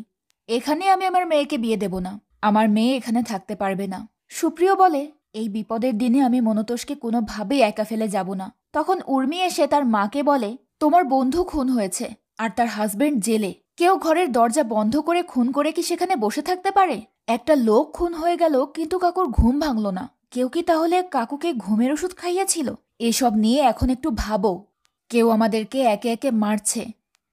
এখানে আমি আমার মেয়েকে বিয়ে দেব না। আমার মেয়ে এখানে থাকতে পারবে না। সুপ্রিয় বলে, এই বিপদের দিনে আমি মনতোষকে কোনোভাবেই একা ফেলে যাব না। তখন উর্মি এসে তার মাকে বলে, তোমার বন্ধু খুন হয়েছে আর তার হাজবেন্ড জেলে। কেউ ঘরের দরজা বন্ধ করে খুন করে কি সেখানে বসে থাকতে পারে? একটা লোক খুন হয়ে গেল, কিন্তু কাকুর ঘুম ভাঙল না। কেউ কি তাহলে কাকুকে ঘুমের ওষুধ খাইয়েছিল? এসব নিয়ে এখন একটু ভাবো। কেউ আমাদেরকে একে একে মারছে।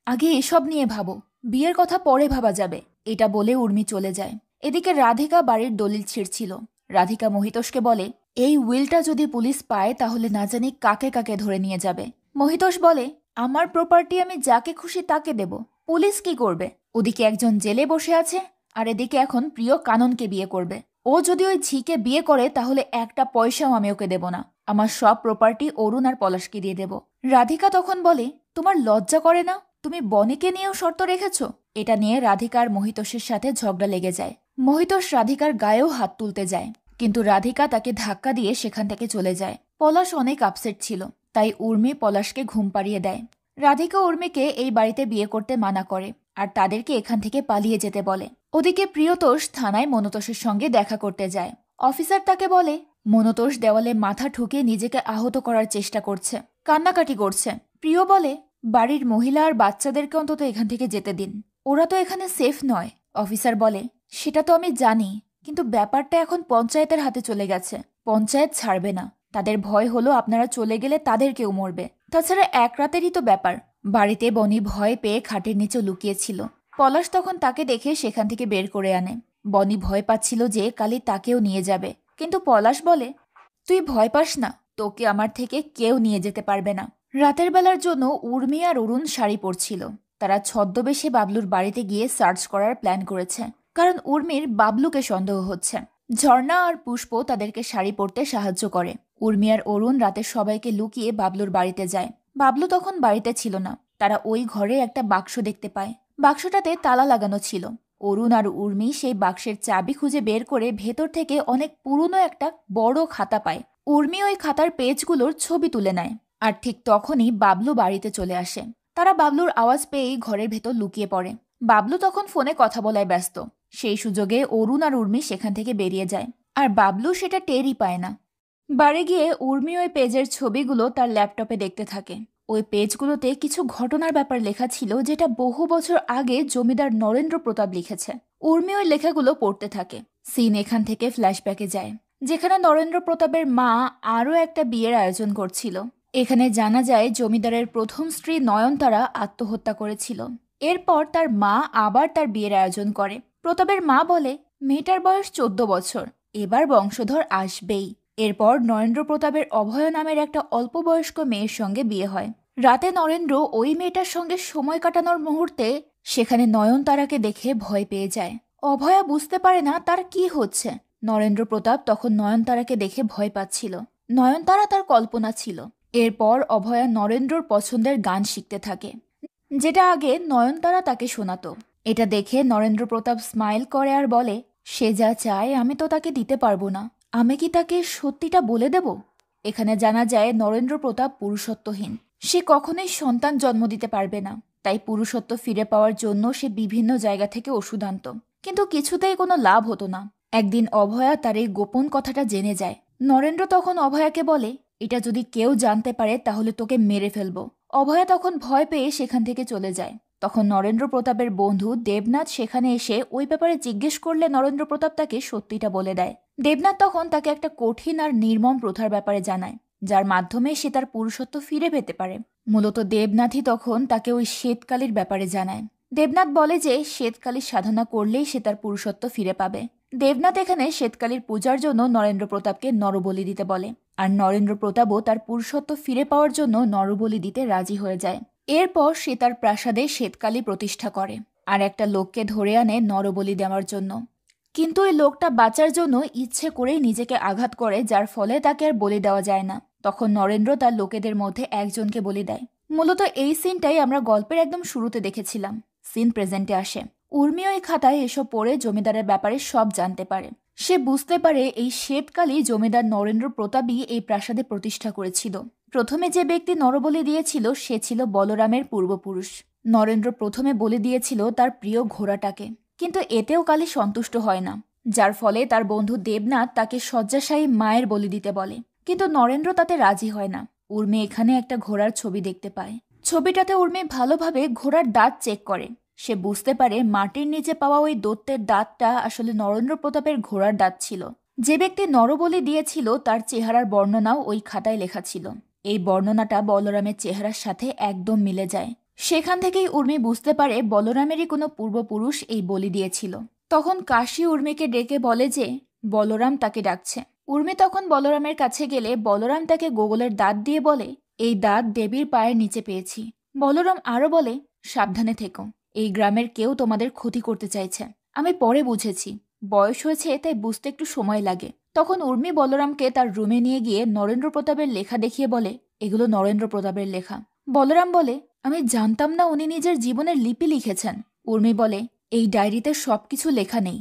আগে এসব নিয়ে ভাবো, বিয়ের কথা পরে ভাবা যাবে। এটা বলে উর্মি চলে যায়। এদিকে রাধিকা বাড়ির দলিল ছিঁড়ছিল। রাধিকা মহিতোষকে বলে, এই উইলটা যদি পুলিশ পায় তাহলে না জানি কাকে কাকে ধরে নিয়ে যাবে। মহিতোষ বলে, আমার প্রপার্টি আমি যাকে খুশি তাকে দেব, পুলিশ কি করবে? ওদিকে একজন জেলে বসে আছে, আর এদিকে এখন প্রিয় কাননকে বিয়ে করবে। ও যদি ওই ঝিকে বিয়ে করে তাহলে একটা পয়সাও আমি ওকে দেব না। আমার সব প্রপার্টি অরুণ আর পলাশকে দিয়ে দেব। রাধিকা তখন বলে, তোমার লজ্জা করে না? তুমি বনিকে নিয়েও শর্ত রেখেছ? এটা নিয়ে রাধিকা আর মহিতোষের সাথে ঝগড়া লেগে যায়। মহিতোষ রাধিকার গায়েও হাত তুলতে যায়, কিন্তু রাধিকা তাকে ধাক্কা দিয়ে সেখান থেকে চলে যায়। পলাশ অনেক আপসেট ছিল, তাই উর্মি পলাশকে ঘুম পাড়িয়ে দেয়। রাধিকা উর্মিকে এই বাড়িতে বিয়ে করতে মানা করে আর তাদেরকে এখান থেকে পালিয়ে যেতে বলে। ওদিকে প্রিয়তোষ থানায় মনতোষের সঙ্গে দেখা করতে যায়। অফিসার তাকে বলে, মনতোষ দেওয়ালে মাথা ঠুকে নিজেকে আহত করার চেষ্টা করছে, কান্নাকাটি করছে। প্রিয় বলে, বাড়ির মহিলা আর বাচ্চাদেরকে অন্তত এখান থেকে যেতে দিন, ওরা তো এখানে সেফ নয়। অফিসার বলে, সেটা তো আমি জানি, কিন্তু ব্যাপারটা এখন পঞ্চায়েতের হাতে চলে গেছে। পঞ্চায়েত ছাড়বে না। তাদের ভয় হলো আপনারা চলে গেলে তাদেরকেও মরবে। তাছাড়া এক রাতেরই তো ব্যাপার। বাড়িতে বনি ভয় পেয়ে খাটের নিচে লুকিয়েছিল। পলাশ তখন তাকে দেখে সেখান থেকে বের করে আনে। বনি ভয় পাচ্ছিল যে কালি তাকেও নিয়ে যাবে, কিন্তু পলাশ বলে, তুই ভয় পাস না, তোকে আমার থেকে কেউ নিয়ে যেতে পারবে না। রাতের বেলার জন্য উর্মি আর অরুণ শাড়ি পরছিল। তারা ছদ্মবেশে বাবলুর বাড়িতে গিয়ে সার্চ করার প্ল্যান করেছে, কারণ উর্মির বাবলুকে সন্দেহ হচ্ছে। ঝর্ণা আর পুষ্প তাদেরকে শাড়ি পরতে সাহায্য করে। উর্মি আর অরুণ রাতে সবাইকে লুকিয়ে বাবলুর বাড়িতে যায়। বাবলু তখন বাড়িতে ছিল না। তারা ওই ঘরে একটা বাক্স দেখতে পায়। বাক্সটাতে তালা লাগানো ছিল। অরুণ আর উর্মি সেই বাক্সের চাবি খুঁজে বের করে ভেতর থেকে অনেক পুরনো একটা বড় খাতা পায়। উর্মি ওই খাতার পেজগুলোর ছবি তুলে নেয়। আর ঠিক তখনই বাবলু বাড়িতে চলে আসে। তারা বাবলুর আওয়াজ পেয়েই ঘরের ভেতর লুকিয়ে পড়ে। বাবলু তখন ফোনে কথা বলায় ব্যস্ত। সেই সুযোগে অরুণ আর উর্মি সেখান থেকে বেরিয়ে যায়, আর বাবলু সেটা টেরই পায় না। বাড়ি গিয়ে উর্মি ওই পেজের ছবিগুলো তার ল্যাপটপে দেখতে থাকে। ওই পেজগুলোতে কিছু ঘটনার ব্যাপার লেখা ছিল, যেটা বহু বছর আগে জমিদার নরেন্দ্র প্রতাপ লিখেছে। উর্মি ওই লেখাগুলো পড়তে থাকে। সিন এখান থেকে ফ্ল্যাশব্যাকে যায়, যেখানে নরেন্দ্র প্রতাপের মা আরও একটা বিয়ের আয়োজন করছিল। এখানে জানা যায় জমিদারের প্রথম স্ত্রী নয়নতারা আত্মহত্যা করেছিল। এরপর তার মা আবার তার বিয়ের আয়োজন করে। প্রতাপের মা বলে, মেয়েটার বয়স 14 বছর, এবার বংশধর আসবেই। এরপর নরেন্দ্র প্রতাপের অভয়া নামের একটা অল্প বয়স্ক মেয়ের সঙ্গে বিয়ে হয়। রাতে নরেন্দ্র ওই মেয়েটার সঙ্গে সময় কাটানোর মুহূর্তে সেখানে নয়নতারাকে দেখে ভয় পেয়ে যায়। অভয়া বুঝতে পারে না তার কি হচ্ছে। নরেন্দ্র প্রতাপ তখন নয়নতারাকে দেখে ভয় পাচ্ছিল। নয়নতারা তার কল্পনা ছিল। এরপর অভয়া নরেন্দ্রর পছন্দের গান শিখতে থাকে, যেটা আগে নয়নতারা তাকে শোনাতো। এটা দেখে নরেন্দ্র প্রতাপ স্মাইল করে আর বলে, সে যা চায় আমি তো তাকে দিতে পারবো না, আমি কি তাকে সত্যিটা বলে দেব? এখানে জানা যায় নরেন্দ্র প্রতাপ পুরুষত্বহীন। সে কখনোই সন্তান জন্ম দিতে পারবে না, তাই পুরুষত্ব ফিরে পাওয়ার জন্য সে বিভিন্ন জায়গা থেকে ওষুধ আনত, কিন্তু কিছুতেই কোনো লাভ হতো না। একদিন অভয়া তার এই গোপন কথাটা জেনে যায়। নরেন্দ্র তখন অভয়াকে বলে, এটা যদি কেউ জানতে পারে তাহলে তোকে মেরে ফেলবো। অভয়া তখন ভয় পেয়ে সেখান থেকে চলে যায়। তখন নরেন্দ্র প্রতাপের বন্ধু দেবনাথ সেখানে এসে ওই ব্যাপারে জিজ্ঞেস করলে নরেন্দ্র প্রতাপ তাকে সত্যিটা বলে দেয়। দেবনাথ তখন তাকে একটা কঠিন আর নির্মম প্রথার ব্যাপারে জানায়, যার মাধ্যমে সে তার পুরুষত্ব ফিরে পেতে পারে। মূলত দেবনাথই তখন তাকে ওই শ্বেতকালীর ব্যাপারে জানায়। দেবনাথ বলে যে শ্বেতকালীর সাধনা করলেই সে তার পুরুষত্ব ফিরে পাবে। দেবনাথ এখানে শ্বেতকালীর পূজার জন্য নরেন্দ্র প্রতাপকে নরবলি দিতে বলে, আর নরেন্দ্র প্রতাপও তার পুরুষত্ব ফিরে পাওয়ার জন্য নরবলি দিতে রাজি হয়ে যায়। এরপর সে তার প্রাসাদে শ্বেতকালী প্রতিষ্ঠা করে আর একটা লোককে ধরে আনে নরবলি দেওয়ার জন্য। কিন্তু এই লোকটা বাঁচার জন্য ইচ্ছে করেই নিজেকে আঘাত করে, যার ফলে তাকে আর বলি দেওয়া যায় না। তখন নরেন্দ্র তার লোকেদের মধ্যে একজনকে বলি দেয়। মূলত এই সিনটাই আমরা গল্পের একদম শুরুতে দেখেছিলাম। সিন প্রেজেন্টে আসে। উর্মিও এই খাতায় এসব পড়ে জমিদারের ব্যাপারে সব জানতে পারে। সে বুঝতে পারে এই শ্বেতকালী জমিদার নরেন্দ্র প্রতাপই এই প্রাসাদে প্রতিষ্ঠা করেছিল। প্রথমে যে ব্যক্তি নরবলি দিয়েছিল সে ছিল বলরামের পূর্বপুরুষ। নরেন্দ্র প্রথমে বলি দিয়েছিল তার প্রিয় ঘোড়াটাকে, কিন্তু এতেও কালী সন্তুষ্ট হয় না, যার ফলে তার বন্ধু দেবনাথ তাকে শয্যাশায়ী মায়ের বলি দিতে বলে। কিন্তু নরেন্দ্র তাতে রাজি হয় না। উর্মি এখানে একটা ঘোড়ার ছবি দেখতে পায়। ছবিটাতে উর্মি ভালোভাবে ঘোড়ার দাঁত চেক করে। সে বুঝতে পারে মাটির নিচে পাওয়া ওই দৈত্যের দাঁতটা আসলে নরেন্দ্র প্রতাপের ঘোড়ার দাঁত ছিল। যে ব্যক্তি নরবলি দিয়েছিল তার চেহারার বর্ণনাও ওই খাতায় লেখা ছিল। এই বর্ণনাটা বলরামের চেহারার সাথে একদম মিলে যায়। সেখান থেকেই উর্মি বুঝতে পারে বলরামেরই কোনো পূর্বপুরুষ এই বলি দিয়েছিল। তখন কাশী উর্মিকে ডেকে বলে যে বলরাম তাকে ডাকছে। উর্মি তখন বলরামের কাছে গেলে বলরাম তাকে গোগলের দাঁত দিয়ে বলে, এই দাঁত দেবীর পায়ের নিচে পেয়েছি। বলরাম আরো বলে, সাবধানে থেকো, এই গ্রামের কেউ তোমাদের ক্ষতি করতে চাইছে। আমি পরে বুঝেছি, বয়স হয়েছে তাই বুঝতে একটু সময় লাগে। তখন উর্মি বলরামকে তার রুমে নিয়ে গিয়ে নরেন্দ্র প্রতাপের লেখা দেখিয়ে বলে, এগুলো নরেন্দ্র প্রতাপের লেখা। বলরাম বলে, আমি জানতাম না উনি নিজের জীবনের লিপি লিখেছেন। উর্মি বলে, এই ডায়েরিতে সবকিছু লেখা নেই,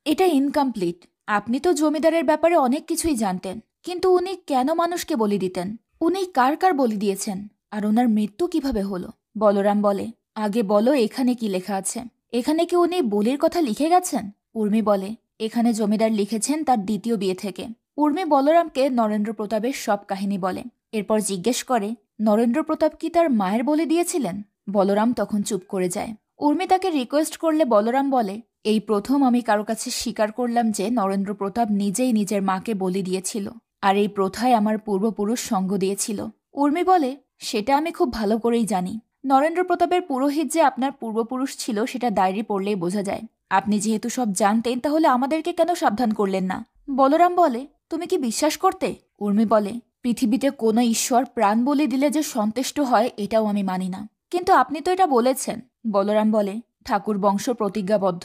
এটা ইনকমপ্লিট। আপনি তো জমিদারের ব্যাপারে অনেক কিছুই জানতেন, কিন্তু উনি কেন মানুষকে বলি দিতেন? উনি কার কার বলি দিয়েছেন, আর ওনার মৃত্যু কিভাবে হলো? বলরাম বলে, আগে বলো এখানে কি লেখা আছে? এখানে কি উনি বলির কথা লিখে গেছেন? উর্মি বলে, এখানে জমিদার লিখেছেন তার দ্বিতীয় বিয়ে থেকে। উর্মি বলরামকে নরেন্দ্র প্রতাপের সব কাহিনী বলে। এরপর জিজ্ঞেস করে, নরেন্দ্র প্রতাপ কি তার মায়ের বলি দিয়েছিলেন? বলরাম তখন চুপ করে যায়। উর্মি তাকে রিকোয়েস্ট করলে বলরাম বলে, এই প্রথম আমি কারো কাছে স্বীকার করলাম যে নরেন্দ্র প্রতাপ নিজেই নিজের মাকে বলি দিয়েছিল, আর এই প্রথায় আমার পূর্বপুরুষ সঙ্গ দিয়েছিল। উর্মি বলে, সেটা আমি খুব ভালো করেই জানি। নরেন্দ্র প্রতাপের পুরোহিত যে আপনার পূর্বপুরুষ ছিল সেটা ডায়েরি পড়লেই বোঝা যায়। আপনি যেহেতু সব জানতেন তাহলে আমাদেরকে কেন সাবধান করলেন না? বলরাম বলে, তুমি কি বিশ্বাস করতে? উর্মি বলে, পৃথিবীতে কোনো ঈশ্বর প্রাণ বলি দিলে যে সন্তুষ্ট হয় এটাও আমি মানি না, কিন্তু আপনি তো এটা বলেছেন। বলরাম বলে, ঠাকুর বংশ প্রতিজ্ঞাবদ্ধ।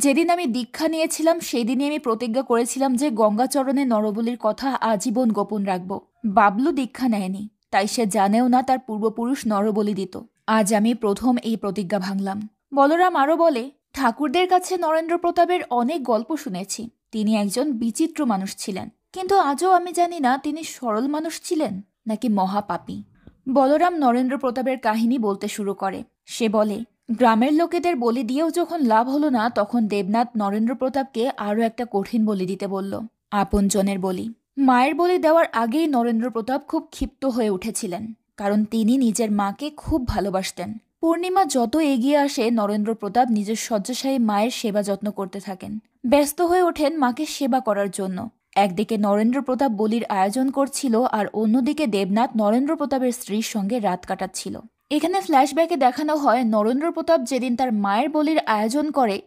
যেদিন আমি দীক্ষা নিয়েছিলাম সেই দিনই আমি প্রতিজ্ঞা করেছিলাম যে গঙ্গাচরণে নরবলির কথা আজীবন গোপন রাখব। বাবলু দীক্ষা নেয়নি, তাই সে জানেও না তার পূর্বপুরুষ নরবলি দিত। আজ আমি প্রথম এই প্রতিজ্ঞা ভাঙলাম। বলরাম আরও বলে, ঠাকুরদের কাছে নরেন্দ্র প্রতাপের অনেক গল্প শুনেছি। তিনি একজন বিচিত্র মানুষ ছিলেন, কিন্তু আজও আমি জানি না তিনি সরল মানুষ ছিলেন নাকি মহাপাপী। বলরাম নরেন্দ্র প্রতাপের কাহিনী বলতে শুরু করে। সে বলে, গ্রামের লোকেদের বলি দিয়েও যখন লাভ হলো না তখন দেবনাথ নরেন্দ্র প্রতাপকে আরও একটা কঠিন বলি দিতে বলল, আপনজনের বলি। মায়ের বলি দেওয়ার আগেই নরেন্দ্র প্রতাপ খুব ক্ষিপ্ত হয়ে উঠেছিলেন, কারণ তিনি নিজের মাকে খুব ভালোবাসতেন। পূর্ণিমা যত এগিয়ে আসে নরেন্দ্র প্রতাপ নিজের শয্যাশায়ী মায়ের সেবা যত্ন করতে থাকেন। ব্যস্ত হয়ে ওঠেন মাকে সেবা করার জন্য। একদিকে নরেন্দ্র প্রতাপ বলির আয়োজন করছিল আর অন্যদিকে দেবনাথ নরেন্দ্র প্রতাপের স্ত্রীর সঙ্গে রাত কাটাচ্ছিল। এখানে ফ্ল্যাশব্যাকে দেখানো হয় নরেন্দ্র প্রতাপ যেদিন তার মায়ের বলির আয়োজন করে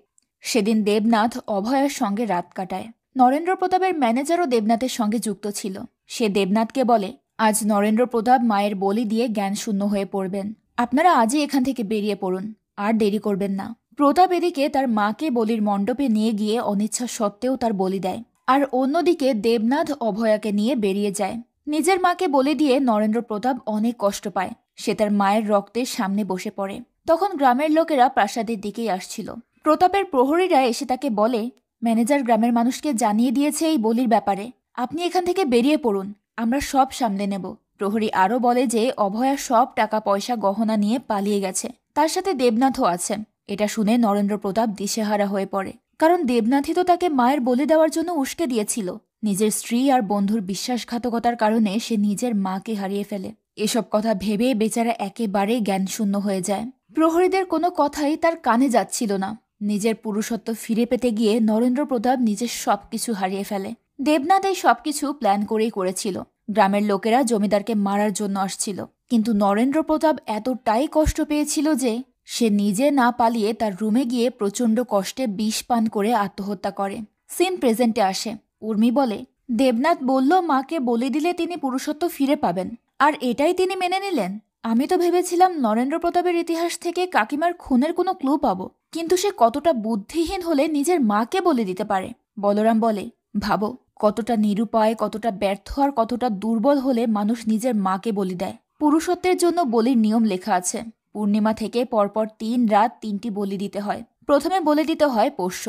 সেদিন দেবনাথ অভয়ের সঙ্গে রাত কাটায়। নরেন্দ্র প্রতাপের ম্যানেজারও দেবনাথের সঙ্গে যুক্ত ছিল। সে দেবনাথকে বলে, আজ নরেন্দ্র প্রতাপ মায়ের বলি দিয়ে জ্ঞানশূন্য হয়ে পড়বেন। আপনারা আজই এখান থেকে বেরিয়ে পড়ুন, আর দেরি করবেন না। প্রতাপ এদিকে তার মাকে বলির মণ্ডপে নিয়ে গিয়ে অনিচ্ছা সত্ত্বেও তার বলি দেয়, আর অন্যদিকে দেবনাথ অভয়াকে নিয়ে বেরিয়ে যায়। নিজের মাকে বলি দিয়ে নরেন্দ্র প্রতাপ অনেক কষ্ট পায়। সে তার মায়ের রক্তের সামনে বসে পড়ে। তখন গ্রামের লোকেরা প্রাসাদের দিকেই আসছিল। প্রতাপের প্রহরীরা এসে তাকে বলে, ম্যানেজার গ্রামের মানুষকে জানিয়ে দিয়েছে এই বলির ব্যাপারে। আপনি এখান থেকে বেরিয়ে পড়ুন, আমরা সব সামলে নেব। প্রহরী আরও বলে যে অভয়া সব টাকা পয়সা গহনা নিয়ে পালিয়ে গেছে, তার সাথে দেবনাথও আছে। এটা শুনে নরেন্দ্র প্রতাপ দিশেহারা হয়ে পড়ে, কারণ দেবনাথই তো তাকে মায়ের বলি দেওয়ার জন্য উস্কে দিয়েছিল। নিজের স্ত্রী আর বন্ধুর বিশ্বাসঘাতকতার কারণে সে নিজের মাকে হারিয়ে ফেলে। এসব কথা ভেবে বেচারা একেবারে জ্ঞানশূন্য হয়ে যায়। প্রহরীদের কোনো কথাই তার কানে যাচ্ছিল না। নিজের পুরুষত্ব ফিরে পেতে গিয়ে নরেন্দ্র প্রতাপ নিজের সবকিছু হারিয়ে ফেলে। দেবনাথ এই সবকিছু প্ল্যান করেই করেছিল। গ্রামের লোকেরা জমিদারকে মারার জন্য আসছিল, কিন্তু নরেন্দ্র প্রতাপ এতটাই কষ্ট পেয়েছিল যে সে নিজে না পালিয়ে তার রুমে গিয়ে প্রচণ্ড কষ্টে বিষ পান করে আত্মহত্যা করে। সিন প্রেজেন্টে আসে। উর্মি বলে, দেবনাথ বলল মাকে বলে দিলে তিনি পুরুষত্ব ফিরে পাবেন, আর এটাই তিনি মেনে নিলেন। আমি তো ভেবেছিলাম নরেন্দ্র প্রতাপের ইতিহাস থেকে কাকিমার খুনের কোনো ক্লু পাবো, কিন্তু সে কতটা বুদ্ধিহীন হলে নিজের মাকে বলে দিতে পারে। বলরাম বলে, ভাবো কতটা নিরুপায়, কতটা ব্যর্থ আর কতটা দুর্বল হলে মানুষ নিজের মাকে বলি দেয়। পুরুষত্বের জন্য বলির নিয়ম লেখা আছে। পূর্ণিমা থেকে পরপর 3 রাত 3টি বলি দিতে হয়। প্রথমে বলি দিতে হয় পোষ্য।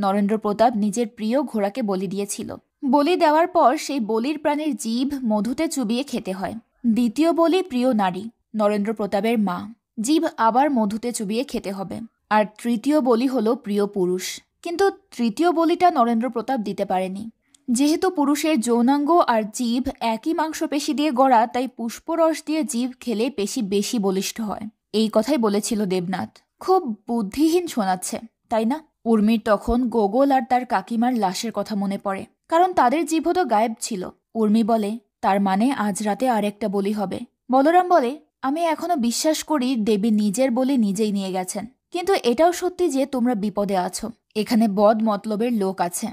নরেন্দ্র প্রতাপ নিজের প্রিয় ঘোড়াকে বলি দিয়েছিল। বলি দেওয়ার পর সেই বলির প্রাণীর জিভ মধুতে চুবিয়ে খেতে হয়। দ্বিতীয় বলি প্রিয় নারী, নরেন্দ্র প্রতাপের মা, জিভ আবার মধুতে চুবিয়ে খেতে হবে। আর তৃতীয় বলি হলো প্রিয় পুরুষ। কিন্তু তৃতীয় বলিটা নরেন্দ্র প্রতাপ দিতে পারেনি। যেহেতু পুরুষের যৌনাঙ্গ আর জিভ একই মাংসপেশি দিয়ে গড়া, তাই পুষ্পরস দিয়ে জিভ খেলে পেশি বেশি বলিষ্ঠ হয়। এই কথাই বলেছিল দেবনাথ। খুব বুদ্ধিহীন শোনাচ্ছে, তাই না? উর্মির তখন গোগল আর তার কাকিমার লাশের কথা মনে পড়ে, কারণ তাদের জিভ তো গায়েব ছিল। উর্মি বলে, তার মানে আজ রাতে আরেকটা বলি হবে। বলরাম বলে, আমি এখনো বিশ্বাস করি দেবী নিজের বলি নিজেই নিয়ে গেছেন, কিন্তু এটাও সত্যি যে তোমরা বিপদে আছো। এখানে বদ মতলবের লোক আছে।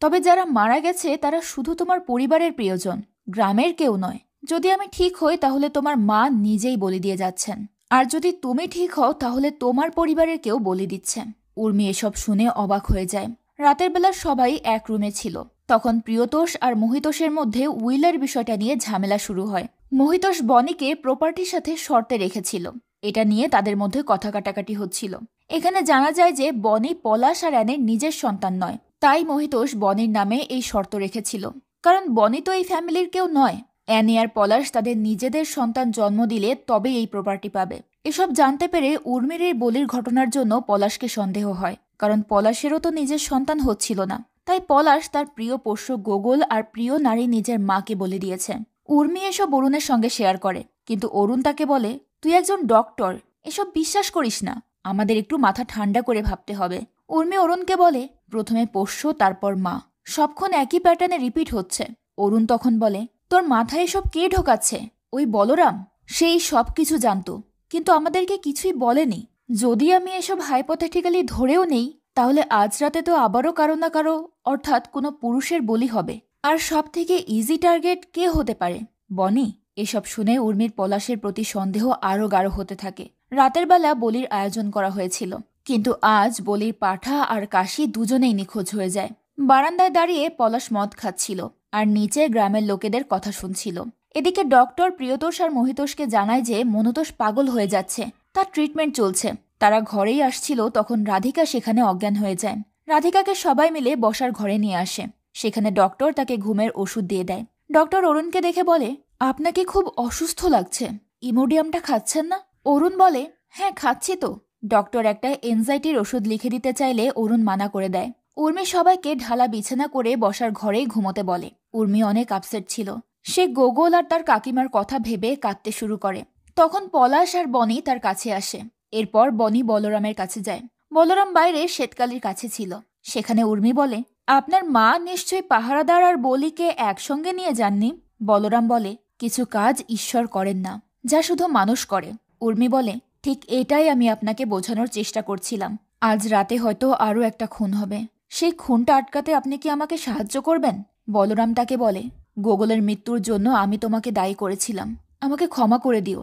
তবে যারা মারা গেছে তারা শুধু তোমার পরিবারের প্রিয়জন, গ্রামের কেউ নয়। যদি আমি ঠিক হই তাহলে তোমার মা নিজেই বলি দিয়ে যাচ্ছেন, আর যদি তুমি ঠিক হও তাহলে তোমার পরিবারের কেউ বলি দিচ্ছে। উর্মি এসব শুনে অবাক হয়ে যায়। রাতের বেলা সবাই এক রুমে ছিল। তখন প্রিয়তোষ আর মহিতোষের মধ্যে উইলের বিষয়টা নিয়ে ঝামেলা শুরু হয়। মহিতোষ বনিকে প্রপার্টির সাথে শর্তে রেখেছিল। এটা নিয়ে তাদের মধ্যে কথা কাটাকাটি হচ্ছিল। এখানে জানা যায় যে বনি পলাশ আর অ্যানের নিজের সন্তান নয়, তাই মহিতোষ বনির নামে এই শর্ত রেখেছিল। কারণ বনি তো এই ফ্যামিলির কেউ নয়। অ্যানি আর পলাশ তাদের নিজেদের সন্তান জন্ম দিলে তবে এই প্রপার্টি পাবে। এসব জানতে পেরে উর্মির এই বলির ঘটনার জন্য পলাশকে সন্দেহ হয়, কারণ পলাশেরও তো নিজের সন্তান হচ্ছিল না। তাই পলাশ তার প্রিয় পোষ্য গোগল আর প্রিয় নারী নিজের মাকে বলে দিয়েছে। উর্মি এসব অরুণের সঙ্গে শেয়ার করে, কিন্তু অরুণ তাকে বলে, তুই একজন ডক্টর, এসব বিশ্বাস করিস না, আমাদের একটু মাথা ঠান্ডা করে ভাবতে হবে। উর্মি অরুণকে বলে, প্রথমে পোষ্য তারপর মা, সবক্ষণ একই প্যাটার্নে রিপিট হচ্ছে। অরুণ তখন বলে, তোর মাথায় এসব কে ঢোকাচ্ছে? ওই বলরাম, সেই সব কিছু জানতো, কিন্তু আমাদেরকে কিছুই বলেনি। যদি আমি এসব হাইপোথেটিক্যালি ধরেও নেই, তাহলে আজ রাতে তো আবারও কারো না কারো, অর্থাৎ কোনো পুরুষের বলি হবে। আর সব থেকে ইজি টার্গেট কে হতে পারে? বনি। এসব শুনে উর্মির পলাশের প্রতি সন্দেহ আরও গাঢ় হতে থাকে। রাতের বেলা বলির আয়োজন করা হয়েছিল, কিন্তু আজ বলির পাঠা আর কাশি দুজনেই নিখোঁজ হয়ে যায়। বারান্দায় দাঁড়িয়ে পলাশ মদ খাচ্ছিল আর নিচে গ্রামের লোকেদের কথা শুনছিল। এদিকে ডক্টর প্রিয়তোষ আর মহিতোষকে জানায় যে মনুতোষ পাগল হয়ে যাচ্ছে, তার ট্রিটমেন্ট চলছে। তারা ঘরেই আসছিল তখন রাধিকা সেখানে অজ্ঞান হয়ে যায়। রাধিকাকে সবাই মিলে বসার ঘরে নিয়ে আসে। সেখানে ডক্টর তাকে ঘুমের ওষুধ দিয়ে দেয়। ডক্টর অরুণকে দেখে বলে, আপনাকে খুব অসুস্থ লাগছে, ইমোডিয়ামটা খাচ্ছেন না? অরুণ বলে, হ্যাঁ খাচ্ছি তো। ডক্টর একটা এনজাইটির ওষুধ লিখে দিতে চাইলে অরুণ মানা করে দেয়। উর্মি সবাইকে ঢালা বিছানা করে বসার ঘরেই ঘুমোতে বলে। উর্মি অনেক আপসেট ছিল। সে গোগল আর তার কাকিমার কথা ভেবে কাঁদতে শুরু করে। তখন পলাশ আর বনি তার কাছে আসে। এরপর বনি বলরামের কাছে যায়। বলরাম বাইরে শ্বেতকালীর কাছে ছিল। সেখানে উর্মি বলে, আপনার মা নিশ্চয়ই পাহারাদার আর বলিকে একসঙ্গে নিয়ে যাননি? বলরাম বলে, কিছু কাজ ঈশ্বর করেন না, যা শুধু মানুষ করে। উর্মি বলে, ঠিক এটাই আমি আপনাকে বোঝানোর চেষ্টা করছিলাম। আজ রাতে হয়তো আরও একটা খুন হবে। সেই খুনটা আটকাতে আপনি কি আমাকে সাহায্য করবেন? বলরাম তাকে বলে, গোগলের মৃত্যুর জন্য আমি তোমাকে দায়ী করেছিলাম, আমাকে ক্ষমা করে দিও।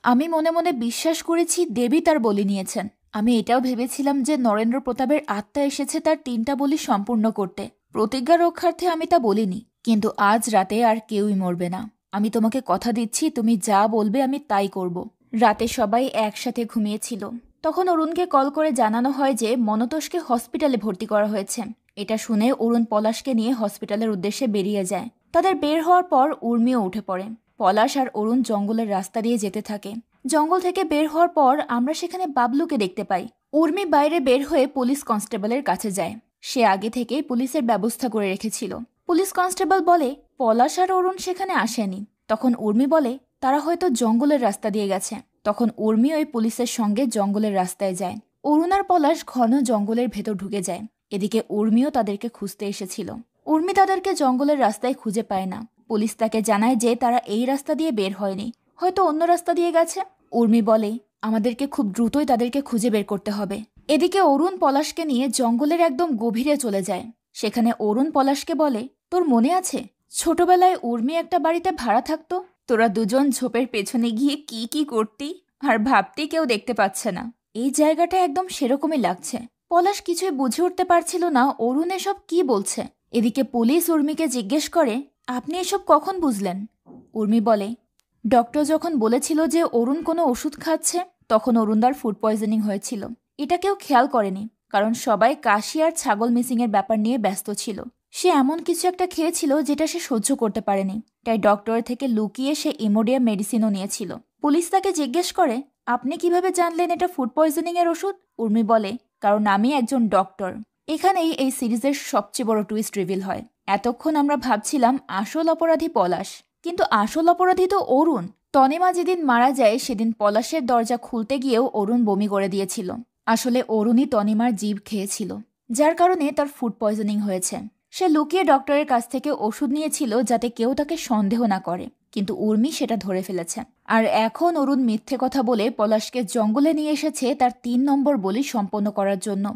আমি মনে মনে বিশ্বাস করেছি দেবী তার বলি নিয়েছেন। আমি এটাও ভেবেছিলাম যে নরেন্দ্র প্রতাপের আত্মা এসেছে তার 3টা বলি সম্পূর্ণ করতে। প্রতিজ্ঞা রক্ষার্থে আমি তা বলিনি, কিন্তু আজ রাতে আর কেউই মরবে না। আমি তোমাকে কথা দিচ্ছি, তুমি যা বলবে আমি তাই করব। রাতে সবাই একসাথে ঘুমিয়েছিল। তখন অরুণকে কল করে জানানো হয় যে মনতোষকে হসপিটালে ভর্তি করা হয়েছে। এটা শুনে অরুণ পলাশকে নিয়ে হসপিটালের উদ্দেশ্যে বেরিয়ে যায়। তাদের বের হওয়ার পর উর্মিও উঠে পড়ে। পলাশ আর অরুণ জঙ্গলের রাস্তা দিয়ে যেতে থাকে। জঙ্গল থেকে বের হওয়ার পর আমরা সেখানে বাবলুকে দেখতে পাই। উর্মি বাইরে বের হয়ে পুলিশ কনস্টেবলের কাছে যায়। সে আগে থেকেই পুলিশের ব্যবস্থা করে রেখেছিল। পুলিশ কনস্টেবল বলে পলাশ আর অরুণ সেখানে আসেনি। তখন উর্মি বলে তারা হয়তো জঙ্গলের রাস্তা দিয়ে গেছে। তখন উর্মি ওই পুলিশের সঙ্গে জঙ্গলের রাস্তায় যায়। অরুণ আর পলাশ ঘন জঙ্গলের ভেতর ঢুকে যায়। এদিকে উর্মিও তাদেরকে খুঁজতে এসেছিল। উর্মি তাদেরকে জঙ্গলের রাস্তায় খুঁজে পায় না। পুলিশ তাকে জানায় যে তারা এই রাস্তা দিয়ে বের হয়নি, হয়তো অন্য রাস্তা দিয়ে গেছে। উর্মি বলে আমাদেরকে খুব দ্রুতই তাদেরকে খুঁজে বের করতে হবে। এদিকে অরুণ পলাশকে নিয়ে জঙ্গলের একদম গভীরে চলে যায়। সেখানে অরুণ পলাশকে বলে তোর মনে আছে ছোটবেলায় উর্মি একটা বাড়িতে ভাড়া থাকতো? তোরা দুজন ঝোপের পেছনে গিয়ে কি কি করতি আর ভাবতি কেউ দেখতে পাচ্ছে না। এই জায়গাটা একদম সেরকমই লাগছে। পলাশ কিছুই বুঝে উঠতে পারছিল না অরুণ এসব কি বলছে। এদিকে পুলিশ উর্মিকে জিজ্ঞেস করে আপনি এসব কখন বুঝলেন? উর্মি বলে ডক্টর যখন বলেছিল যে অরুণ কোনো ওষুধ খাচ্ছে তখন অরুণদার ফুড পয়জনিং হয়েছিল। এটা কেউ খেয়াল করেনি, কারণ সবাই কাশি আর ছাগল মিসিংয়ের ব্যাপার নিয়ে ব্যস্ত ছিল। সে এমন কিছু একটা খেয়েছিল যেটা সে সহ্য করতে পারেনি, তাই ডক্টরের থেকে লুকিয়ে সে ইমোডিয়া মেডিসিনও নিয়েছিল। পুলিশ তাকে জিজ্ঞেস করে আপনি কিভাবে জানলেন এটা ফুড পয়জনিং এর ওষুধ? উর্মি বলে কারণ আমি একজন ডক্টর। এখানেই এই সিরিজের সবচেয়ে বড় টুইস্ট রিভিল হয়। এতক্ষণ আমরা ভাবছিলাম আসল অপরাধী পলাশ, কিন্তু আসল অপরাধী তো অরুণ। তনিমা যেদিন মারা যায় সেদিন পলাশের দরজা খুলতে গিয়েও অরুণ বমি করে দিয়েছিল। আসলে অরুণই তনিমার জিভ খেয়েছিল, যার কারণে তার ফুড পয়জনিং হয়েছে। সে লুকিয়ে ডক্টরের কাছ থেকে ওষুধ নিয়েছিল যাতে কেউ তাকে সন্দেহ না করে, কিন্তু উর্মি সেটা ধরে ফেলেছে। আর এখন অরুণ মিথ্যে কথা বলে পলাশকে জঙ্গলে নিয়ে এসেছে তার 3 নম্বর বলি সম্পন্ন করার জন্য।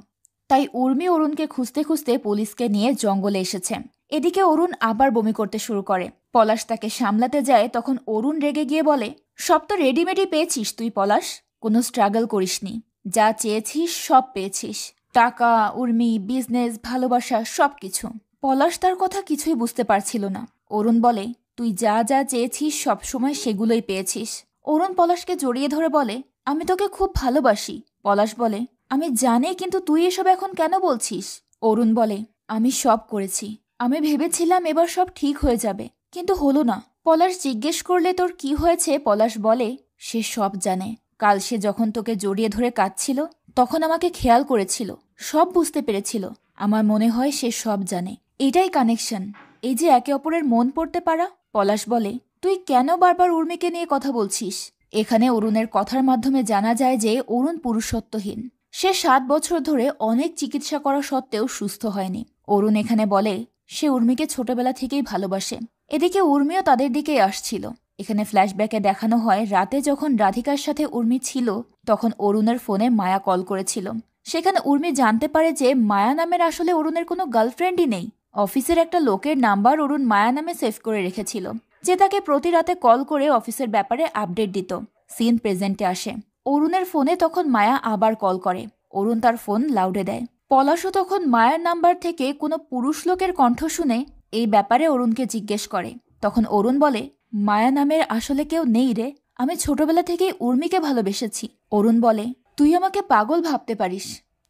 তাই উর্মি অরুণকে খুঁজতে খুঁজতে পুলিশকে নিয়ে জঙ্গলে এসেছে। এদিকে অরুণ আবার বমি করতে শুরু করে। পলাশ তাকে সামলাতে যায়, তখন অরুণ রেগে গিয়ে বলে সব তো রেডিমেডি পেয়েছিস তুই পলাশ, কোনো স্ট্রাগল করিসনি, যা চেয়েছিস সব পেয়েছিস, টাকা, উর্মি, বিজনেস, ভালোবাসা, সবকিছু। পলাশ তার কথা কিছুই বুঝতে পারছিল না। অরুণ বলে তুই যা যা চেয়েছিস সবসময় সেগুলোই পেয়েছিস। অরুণ পলাশকে জড়িয়ে ধরে বলে আমি তোকে খুব ভালোবাসি। পলাশ বলে আমি জানি, কিন্তু তুই এসব এখন কেন বলছিস? অরুণ বলে আমি সব করেছি, আমি ভেবেছিলাম এবার সব ঠিক হয়ে যাবে, কিন্তু হলো না। পলাশ জিজ্ঞেস করলে তোর কি হয়েছে? পলাশ বলে সে সব জানে। কাল সে যখন তোকে জড়িয়ে ধরে কাঁদছিল তখন আমাকে খেয়াল করেছিল, সব বুঝতে পেরেছিল। আমার মনে হয় সে সব জানে। এটাই কানেকশন, এই যে একে অপরের মন পড়তে পারা। পলাশ বলে তুই কেন বারবার উর্মিকে নিয়ে কথা বলছিস? এখানে অরুণের কথার মাধ্যমে জানা যায় যে অরুণ পুরুষত্বহীন। সে 7 বছর ধরে অনেক চিকিৎসা করা সত্ত্বেও সুস্থ হয়নি। অরুণ এখানে বলে সে উর্মিকে ছোটবেলা থেকেই ভালোবাসে। এদিকে উর্মিও তাদের দিকেই আসছিল। এখানে ফ্ল্যাশব্যাকে দেখানো হয় রাতে যখন রাধিকার সাথে উর্মি ছিল তখন অরুণের ফোনে মায়া কল করেছিল। সেখানে উর্মি জানতে পারে যে মায়া নামের আসলে অরুণের কোনো গার্লফ্রেন্ডই নেই। অফিসের একটা লোকের নাম্বার অরুণ মায়া নামে সেভ করে রেখেছিল, যে তাকে প্রতি রাতে কল করে অফিসের ব্যাপারে আপডেট দিত। সিন প্রেজেন্টে আসে। অরুণের ফোনে তখন মায়া আবার কল করে। অরুণ তার ফোন লাউডে দেয়। পলাশও তখন মায়ার নাম্বার থেকে কোনো পুরুষ লোকের কণ্ঠ শুনে এই ব্যাপারে অরুণকে জিজ্ঞেস করে। তখন অরুণ বলে মায়া নামের আসলে কেউ নেই রে, আমি ছোটবেলা থেকেই উর্মিকে ভালোবেসেছি। অরুণ বলে তুই আমাকে পাগল ভাবতে পারিস,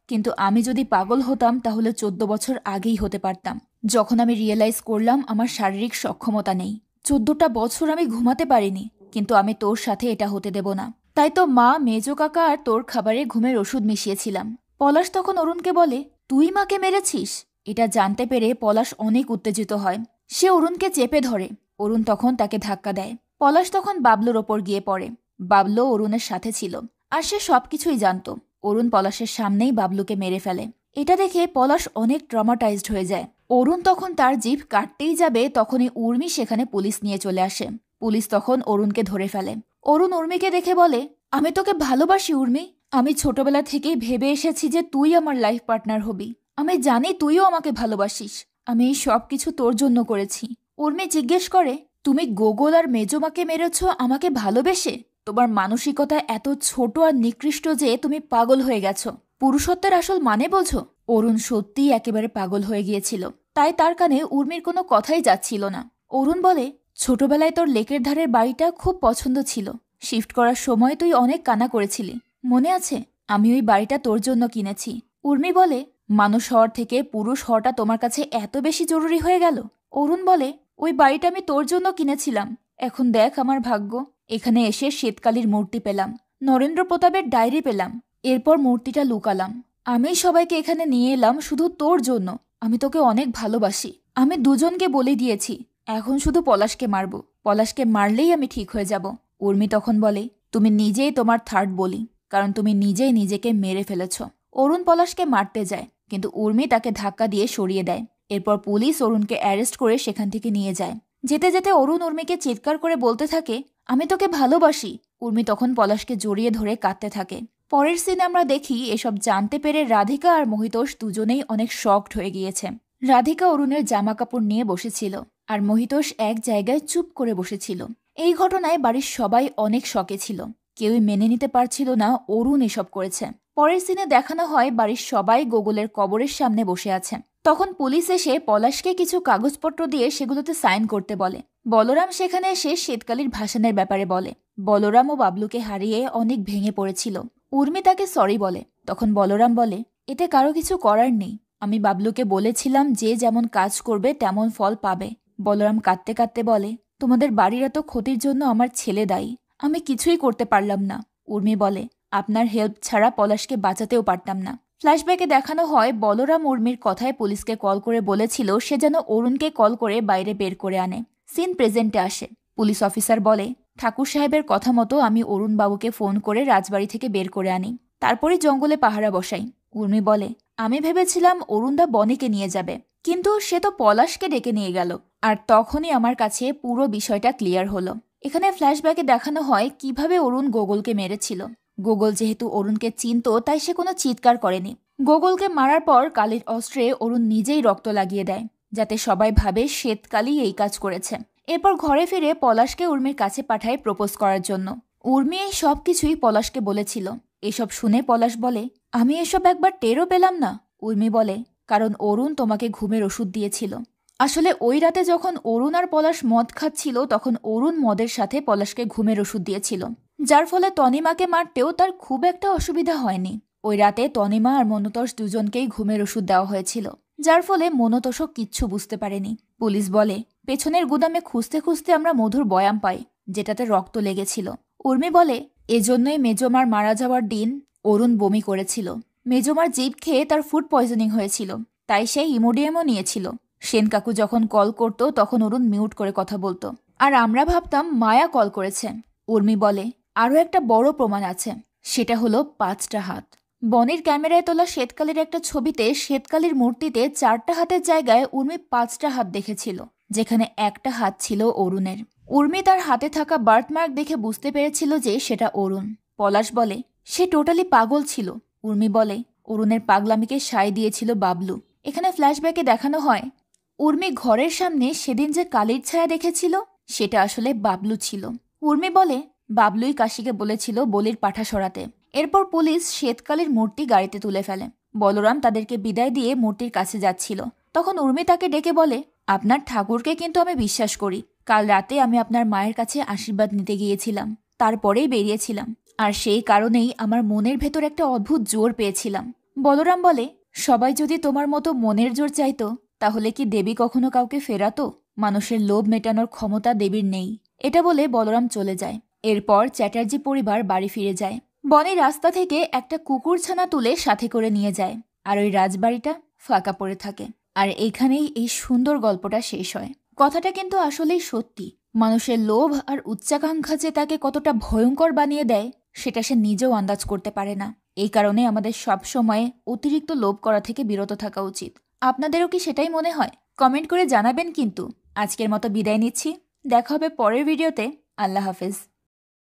কিন্তু আমি যদি পাগল হতাম তাহলে 14 বছর আগেই হতে পারতাম। যখন আমি রিয়েলাইজ করলাম আমার শারীরিক সক্ষমতা নেই, 14টা বছর আমি ঘুমাতে পারিনি, কিন্তু আমি তোর সাথে এটা হতে দেব না। তাই তো মা, মেজো কাকা আর তোর খাবারে ঘুমের ওষুধ মিশিয়েছিলাম। পলাশ তখন অরুণকে বলে তুই মাকে মেরেছিস? এটা জানতে পেরে পলাশ অনেক উত্তেজিত হয়। সে অরুণকে চেপে ধরে। অরুণ তখন তাকে ধাক্কা দেয়। পলাশ তখন বাবলুর ওপর গিয়ে পড়ে। বাবলু অরুণের সাথে ছিল আর সে সবকিছুই জানত। অরুণ পলাশের সামনেই বাবলুকে মেরে ফেলে। এটা দেখে পলাশ অনেক ট্রমাটাইজড হয়ে যায়। অরুণ তখন তার জিভ কাটতেই যাবে, তখনই উর্মি সেখানে পুলিশ নিয়ে চলে আসে। পুলিশ তখন অরুণকে ধরে ফেলে। অরুণ উর্মিকে দেখে বলে আমি তোকে ভালোবাসি উর্মি, আমি ছোটবেলা থেকেই ভেবে এসেছি যে তুই আমার লাইফ পার্টনার হবি। আমি জানি তুইও আমাকে ভালোবাসিস, আমি এই সব কিছু তোর জন্য করেছি। উর্মি জিজ্ঞেস করে তুমি গোগল আর মেজমাকে মেরেছ আমাকে ভালোবেসে? তোমার মানসিকতা এত ছোট আর নিকৃষ্ট যে তুমি পাগল হয়ে গেছো। পুরুষত্বের আসল মানে বোঝো? অরুণ সত্যিই একেবারে পাগল হয়ে গিয়েছিল, তাই তার কানে উর্মির কোনো কথাই যাচ্ছিল না। অরুণ বলে ছোটবেলায় তোর লেকের ধারের বাড়িটা খুব পছন্দ ছিল, শিফট করার সময় তুই অনেক কান্না করেছিলি, মনে আছে? আমি ওই বাড়িটা তোর জন্য কিনেছি। উর্মি বলে মানুষ হওয়ার থেকে পুরুষ হওয়াটা তোমার কাছে এত বেশি জরুরি হয়ে গেল? অরুণ বলে ওই বাড়িটা আমি তোর জন্য কিনেছিলাম, এখন দেখ আমার ভাগ্য, এখানে এসে শ্বেতকালীর মূর্তি পেলাম, নরেন্দ্র প্রতাপের ডায়েরি পেলাম, এরপর মূর্তিটা লুকালাম। আমি সবাইকে এখানে নিয়ে এলাম শুধু তোর জন্য। আমি তোকে অনেক ভালোবাসি। আমি দুজনকে বলে দিয়েছি, এখন শুধু পলাশকে মারব। পলাশকে মারলেই আমি ঠিক হয়ে যাব। উর্মি তখন বলে, তুমি নিজেই তোমার থার্ড বলি, কারণ তুমি নিজেই নিজেকে মেরে ফেলেছ। অরুণ পলাশকে মারতে যায়, কিন্তু উর্মি তাকে ধাক্কা দিয়ে সরিয়ে দেয়। এরপর পুলিশ অরুণকে অ্যারেস্ট করে সেখান থেকে নিয়ে যায়। যেতে যেতে অরুণ উর্মিকে চিৎকার করে বলতে থাকে, আমি তোকে ভালোবাসি। উর্মি তখন পলাশকে জড়িয়ে ধরে কাঁদতে থাকে। পরের সিনে আমরা দেখি এসব জানতে পেরে রাধিকা আর মহিতোষ দুজনেই অনেক শকড হয়ে গিয়েছে। রাধিকা অরুণের জামা কাপড় নিয়ে বসেছিল, আর মহিতোষ এক জায়গায় চুপ করে বসেছিল। এই ঘটনায় বাড়ির সবাই অনেক শকে ছিল। কেউই মেনে নিতে পারছিল না অরুণ এসব করেছে। পরের সিনে দেখানো হয় বাড়ির সবাই গোগলের কবরের সামনে বসে আছে। তখন পুলিশ এসে পলাশকে কিছু কাগজপত্র দিয়ে সেগুলোতে সাইন করতে বলে। বলরাম সেখানে এসে শ্বেতকালীর ভাসানের ব্যাপারে বলে। বলরাম ও বাবলুকে হারিয়ে অনেক ভেঙে পড়েছিল। উর্মি তাকে সরি বলে। তখন বলরাম বলে, এতে কারো কিছু করার নেই। আমি বাবলুকে বলেছিলাম যে যেমন কাজ করবে তেমন ফল পাবে। বলরাম কাঁদতে কাঁদতে বলে, তোমাদের বাড়ির এত ক্ষতির জন্য আমার ছেলে দায়ী। আমি কিছুই করতে পারলাম না। উর্মি বলে, আপনার হেল্প ছাড়া পলাশকে বাঁচাতেও পারতাম না। ফ্ল্যাশব্যাকে দেখানো হয় বলরাম উর্মির কথায় পুলিশকে কল করে বলেছিল সে যেন অরুণকে কল করে বাইরে বের করে আনে। সিন প্রেজেন্টে আসে। পুলিশ অফিসার বলে, ঠাকুর সাহেবের কথা মতো আমি অরুণ বাবুকে ফোন করে রাজবাড়ি থেকে বের করে আনি, তারপরে জঙ্গলে পাহারা বসাই। উর্মি বলে, আমি ভেবেছিলাম অরুণদা বনিকে নিয়ে যাবে, কিন্তু সে তো পলাশকে ডেকে নিয়ে গেল। আর তখনই আমার কাছে পুরো বিষয়টা ক্লিয়ার হলো। এখানে ফ্ল্যাশব্যাকে দেখানো হয় কিভাবে অরুণ গোগলকে মেরেছিল। গোগল যেহেতু অরুণকে চিনত তাই সে কোনো চিৎকার করেনি। গোগলকে মারার পর কালীর অস্ত্রে অরুণ নিজেই রক্ত লাগিয়ে দেয়, যাতে সবাই ভাবে শ্বেতকালী এই কাজ করেছে। এরপর ঘরে ফিরে পলাশকে উর্মির কাছে পাঠায় প্রপোজ করার জন্য। উর্মি এই সব কিছুই পলাশকে বলেছিল। এসব শুনে পলাশ বলে, আমি এসব একবার টেরও পেলাম না। উর্মি বলে, কারণ অরুণ তোমাকে ঘুমের ওষুধ দিয়েছিল। আসলে ওই রাতে যখন অরুণ আর পলাশ মদ খাচ্ছিল তখন অরুণ মদের সাথে পলাশকে ঘুমের ওষুধ দিয়েছিল, যার ফলে তনিমাকে মারতেও তার খুব একটা অসুবিধা হয়নি। ওই রাতে তনিমা আর মনতোষ দুজনকেই ঘুমের ওষুধ দেওয়া হয়েছিল, যার ফলে মনতোষও কিচ্ছু বুঝতে পারেনি। পুলিশ বলে, পেছনের গুদামে খুঁজতে খুঁজতে আমরা মধুর বয়াম পাই, যেটাতে রক্ত লেগেছিল। উর্মি বলে, এজন্যই মেজমার মারা যাওয়ার দিন অরুণ বমি করেছিল। মেজমার জিভ খেয়ে তার ফুড পয়জনিং হয়েছিল, তাই সে ইমোডিয়ামও নিয়েছিল। সেন কাকু যখন কল করত তখন অরুণ মিউট করে কথা বলতো, আর আমরা ভাবতাম মায়া কল করেছে। উর্মি বলে, আরও একটা বড় প্রমাণ আছে, সেটা হলো 5টা হাত। বনের ক্যামেরায় তোলা শ্বেতকালীর একটা ছবিতে শ্বেতকালীর মূর্তিতে 4টা হাতের জায়গায় উর্মি 5টা হাত দেখেছিল, যেখানে একটা হাত ছিল অরুণের। উর্মি তার হাতে থাকা বার্থমার্ক দেখে বুঝতে পেরেছিল যে সেটা অরুণ। পলাশ বলে, সে টোটালি পাগল ছিল। উর্মি বলে, অরুণের পাগলামিকে সায় দিয়েছিল বাবলু। এখানে ফ্ল্যাশব্যাকে দেখানো হয় উর্মি ঘরের সামনে সেদিন যে কালির ছায়া দেখেছিল সেটা আসলে বাবলু ছিল। উর্মি বলে, বাবলুই কাশিকে বলেছিল বলির পাঠা সরাতে। এরপর পুলিশ শ্বেতকালীর মূর্তি গাড়িতে তুলে ফেলে। বলরাম তাদেরকে বিদায় দিয়ে মূর্তির কাছে যাচ্ছিল, তখন উর্মি তাকে ডেকে বলে, আপনার ঠাকুরকে কিন্তু আমি বিশ্বাস করি। কাল রাতে আমি আপনার মায়ের কাছে আশীর্বাদ নিতে গিয়েছিলাম, তারপরেই বেরিয়েছিলাম, আর সেই কারণেই আমার মনের ভেতর একটা অদ্ভুত জোর পেয়েছিলাম। বলরাম বলে, সবাই যদি তোমার মতো মনের জোর চাইতো তাহলে কি দেবী কখনো কাউকে ফেরাতো? মানুষের লোভ মেটানোর ক্ষমতা দেবীর নেই। এটা বলে বলরাম চলে যায়। এরপর চ্যাটার্জি পরিবার বাড়ি ফিরে যায়। বনি রাস্তা থেকে একটা কুকুরছানা তুলে সাথে করে নিয়ে যায়, আর ওই রাজবাড়িটা ফাঁকা পড়ে থাকে। আর এইখানেই এই সুন্দর গল্পটা শেষ হয়। কথাটা কিন্তু আসলেই সত্যি। মানুষের লোভ আর উচ্চাকাঙ্ক্ষা যে তাকে কতটা ভয়ঙ্কর বানিয়ে দেয় সেটা সে নিজেও আন্দাজ করতে পারে না। এই কারণে আমাদের সব সময় অতিরিক্ত লোভ করা থেকে বিরত থাকা উচিত। আপনাদেরও কি সেটাই মনে হয়? কমেন্ট করে জানাবেন কিন্তু। আজকের মতো বিদায় নিচ্ছি, দেখা হবে পরের ভিডিওতে। আল্লাহ হাফেজ।